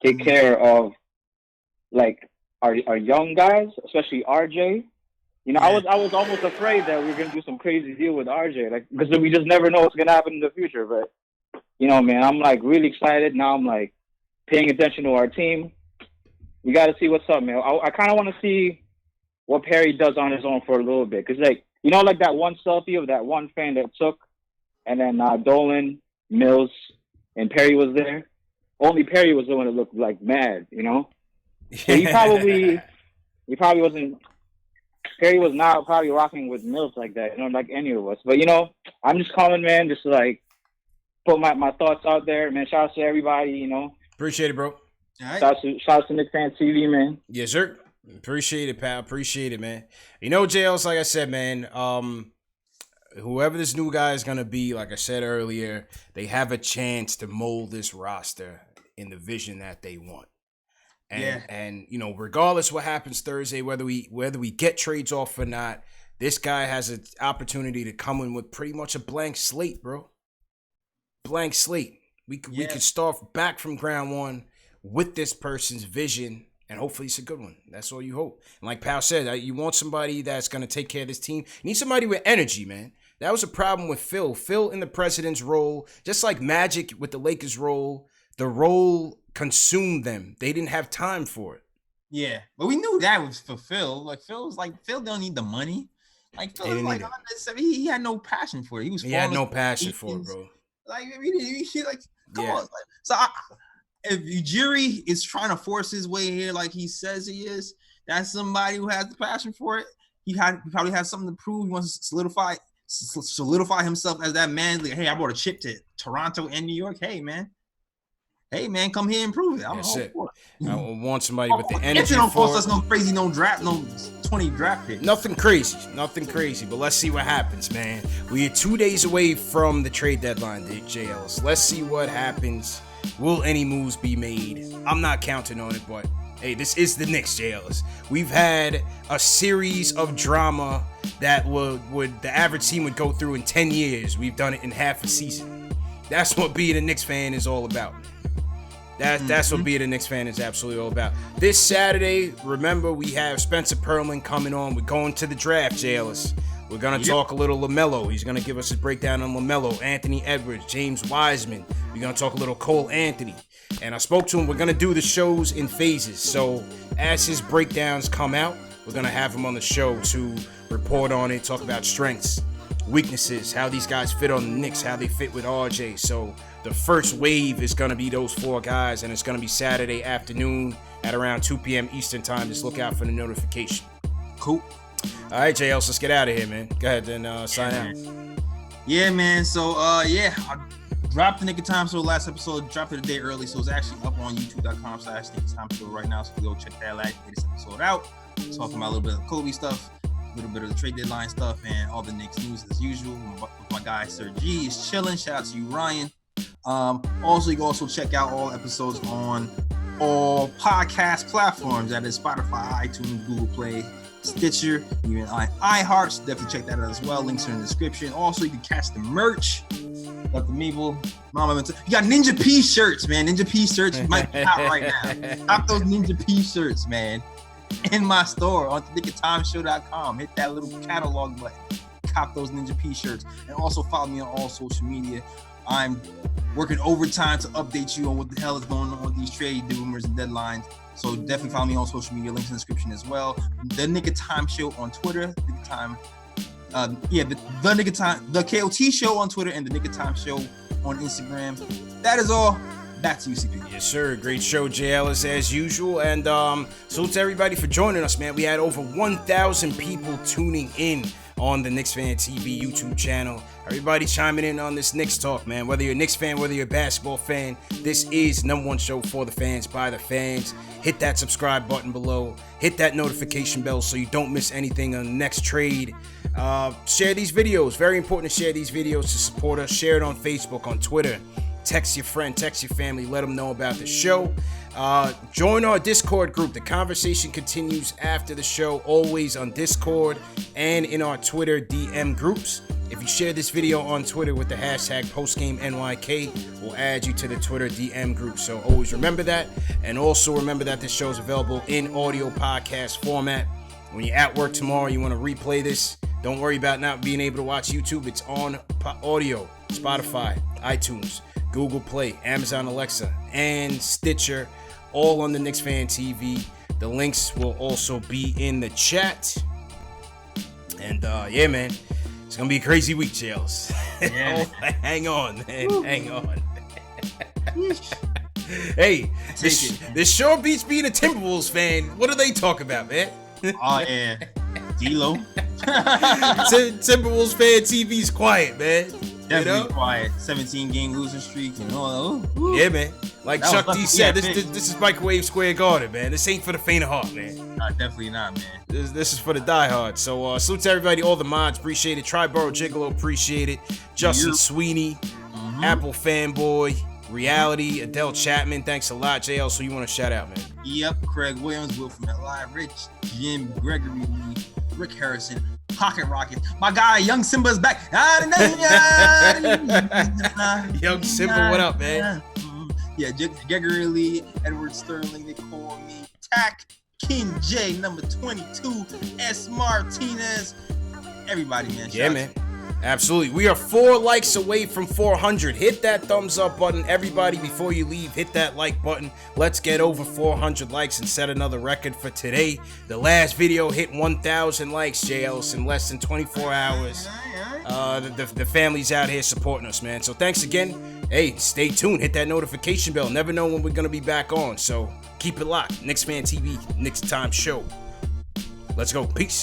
take care of like our young guys, especially RJ. You know, I was almost afraid that we were gonna do some crazy deal with RJ, like because we just never know what's gonna happen in the future. But you know, man, I'm like really excited now. I'm like paying attention to our team. We got to see what's up, man. I kind of want to see what Perry does on his own for a little bit, because like you know, like that one selfie of that one fan that took, and then Dolan, Mills, and Perry was there. Only Perry was the one that looked like mad, you know. So he probably wasn't. Perry was not probably rocking with Mills like that, you know, like any of us. But you know, I'm just calling, man, just to like put my thoughts out there, man. Shout out to everybody, you know. Appreciate it, bro. Right. Shout out to Knicks Fan TV, man. Yes, sir. Appreciate it, pal. Appreciate it, man. You know, JL's like I said, man. Whoever this new guy is gonna be, like I said earlier, they have a chance to mold this roster in the vision that they want. And you know, regardless what happens Thursday, whether we get trades off or not, this guy has an opportunity to come in with pretty much a blank slate, bro. Blank slate. We could start back from ground one with this person's vision, and hopefully it's a good one. That's all you hope. And like Pal said, you want somebody that's going to take care of this team. You need somebody with energy, man. That was a problem with Phil. Phil in the president's role, just like Magic with the Lakers role, the role consumed them. They didn't have time for it. Yeah, but we knew that was for Phil. Like Phil don't need the money. Like Phil was like, he had no passion for it. He had no passion for it, bro. Like come on. Like, so if Ujiri is trying to force his way here, like he says he is, that's somebody who has the passion for it. He probably has something to prove. He wants to solidify himself as that man. Like, hey, I brought a chip to Toronto and New York. Hey, man, come here and prove it. I'm all for it. I want somebody with the energy. Don't force us no 20 draft picks. Nothing crazy. But let's see what happens, man. We are 2 days away from the trade deadline, JLs. Let's see what happens. Will any moves be made? I'm not counting on it, but hey, this is the Knicks, JLs. We've had a series of drama that would the average team would go through in 10 years. We've done it in half a season. That's what being a Knicks fan is all about. That's what being a Knicks fan is absolutely all about. This Saturday, remember, we have Spencer Perlman coming on. We're going to the draft, JLs. We're going to talk a little LaMelo. He's going to give us his breakdown on LaMelo, Anthony Edwards, James Wiseman. We're going to talk a little Cole Anthony. And I spoke to him. We're going to do the shows in phases. So as his breakdowns come out, we're going to have him on the show to report on it, talk about strengths, weaknesses, how these guys fit on the Knicks, how they fit with RJ. So the first wave is going to be those four guys, and it's going to be Saturday afternoon at around 2 p.m. Eastern time. Just look out for the notification. Cool. All right, JL, let's get out of here, man. Go ahead and sign out. Yeah, man. So, I dropped the Nick of Time Show last episode. Dropped it a day early, so it's actually up on youtube.com/Nick of Time Show right now. So go check that out. Get this episode out. Talking about a little bit of Kobe stuff, a little bit of the trade deadline stuff, and all the Knicks news as usual. With my guy Sir G is chilling. Shout out to you, Ryan. Also, you can also check out all episodes on all podcast platforms. That is Spotify, iTunes, Google Play, Stitcher, even iHeart. So definitely check that out as well. Links are in the description. Also, you can catch the merch. Got the Mabel. You got Ninja P shirts, man. Ninja P shirts might be out right now. Cop those Ninja P shirts, man. In my store on thenickoftimeshow.com. Hit that little catalog button. Cop those Ninja P shirts. And also follow me on all social media. I'm working overtime to update you on what the hell is going on with these trade rumors and deadlines. So definitely follow me on social media. Links in the description as well. The Nick of Time Show on Twitter. The Nick of Time, the KOT Show on Twitter, and the Nick of Time Show on Instagram. That is all. Back to you, CP. Yes, sir. Great show, JL, as usual. And salute to everybody for joining us, man. We had over 1,000 people tuning in on the Knicks Fan TV YouTube channel. Everybody chiming in on this Knicks talk, man. Whether you're a Knicks fan, whether you're a basketball fan, this is #1 show for the fans, by the fans. Hit that subscribe button below. Hit that notification bell so you don't miss anything on the next trade. Share these videos. Very important to share these videos to support us. Share it on Facebook, on Twitter. Text your friend, text your family. Let them know about the show. Join our Discord group. The conversation continues after the show, always on Discord and in our Twitter DM groups. If you share this video on Twitter with the hashtag PostGameNYK, we'll add you to the Twitter DM group. So always remember that. And also remember that this show is available in audio podcast format. When you're at work tomorrow, you want to replay this, don't worry about not being able to watch YouTube. It's on audio, Spotify, iTunes, Google Play, Amazon Alexa, and Stitcher, all on the Knicks Fan TV. The links will also be in the chat. And yeah, man, it's gonna be a crazy week, Jails. Yeah. Hang on, man. Woo. Hang on. Hey, this Shore Beach being a Timberwolves fan, what do they talk about, man? Oh yeah, D-Lo. Timberwolves fan TV's quiet, man. Definitely quiet. 17-game losing streak and all. Yeah, man. Like Chuck D said, this is Microwave Square Garden, man. This ain't for the faint of heart, man. Nah, definitely not, man. This is for the diehards. So salute to everybody, all the mods, appreciate it. Triborough Gigolo, appreciate it. Justin Sweeney, Apple Fanboy, Reality, Adele Chapman, thanks a lot. JL, so you want to shout out, man? Yep, Craig Williams, Will from LI, Rich, Jim, Gregory Lee, Rick Harrison, Pocket Rocket, my guy Young Simba's back. Young Simba, what up, man? Yeah, Gregory Lee, Edward Sterling, they call me Tack, King J, number 22, S. Martinez, everybody, man. Yeah, man. Absolutely. We are 4 likes away from 400. Hit that thumbs up button. Everybody, before you leave, hit that like button. Let's get over 400 likes and set another record for today. The last video hit 1,000 likes, JLs, in less than 24 hours. The family's out here supporting us, man. So thanks again. Hey, stay tuned. Hit that notification bell. Never know when we're going to be back on. So keep it locked. Knicks Fan TV, Knicks Time Show. Let's go. Peace.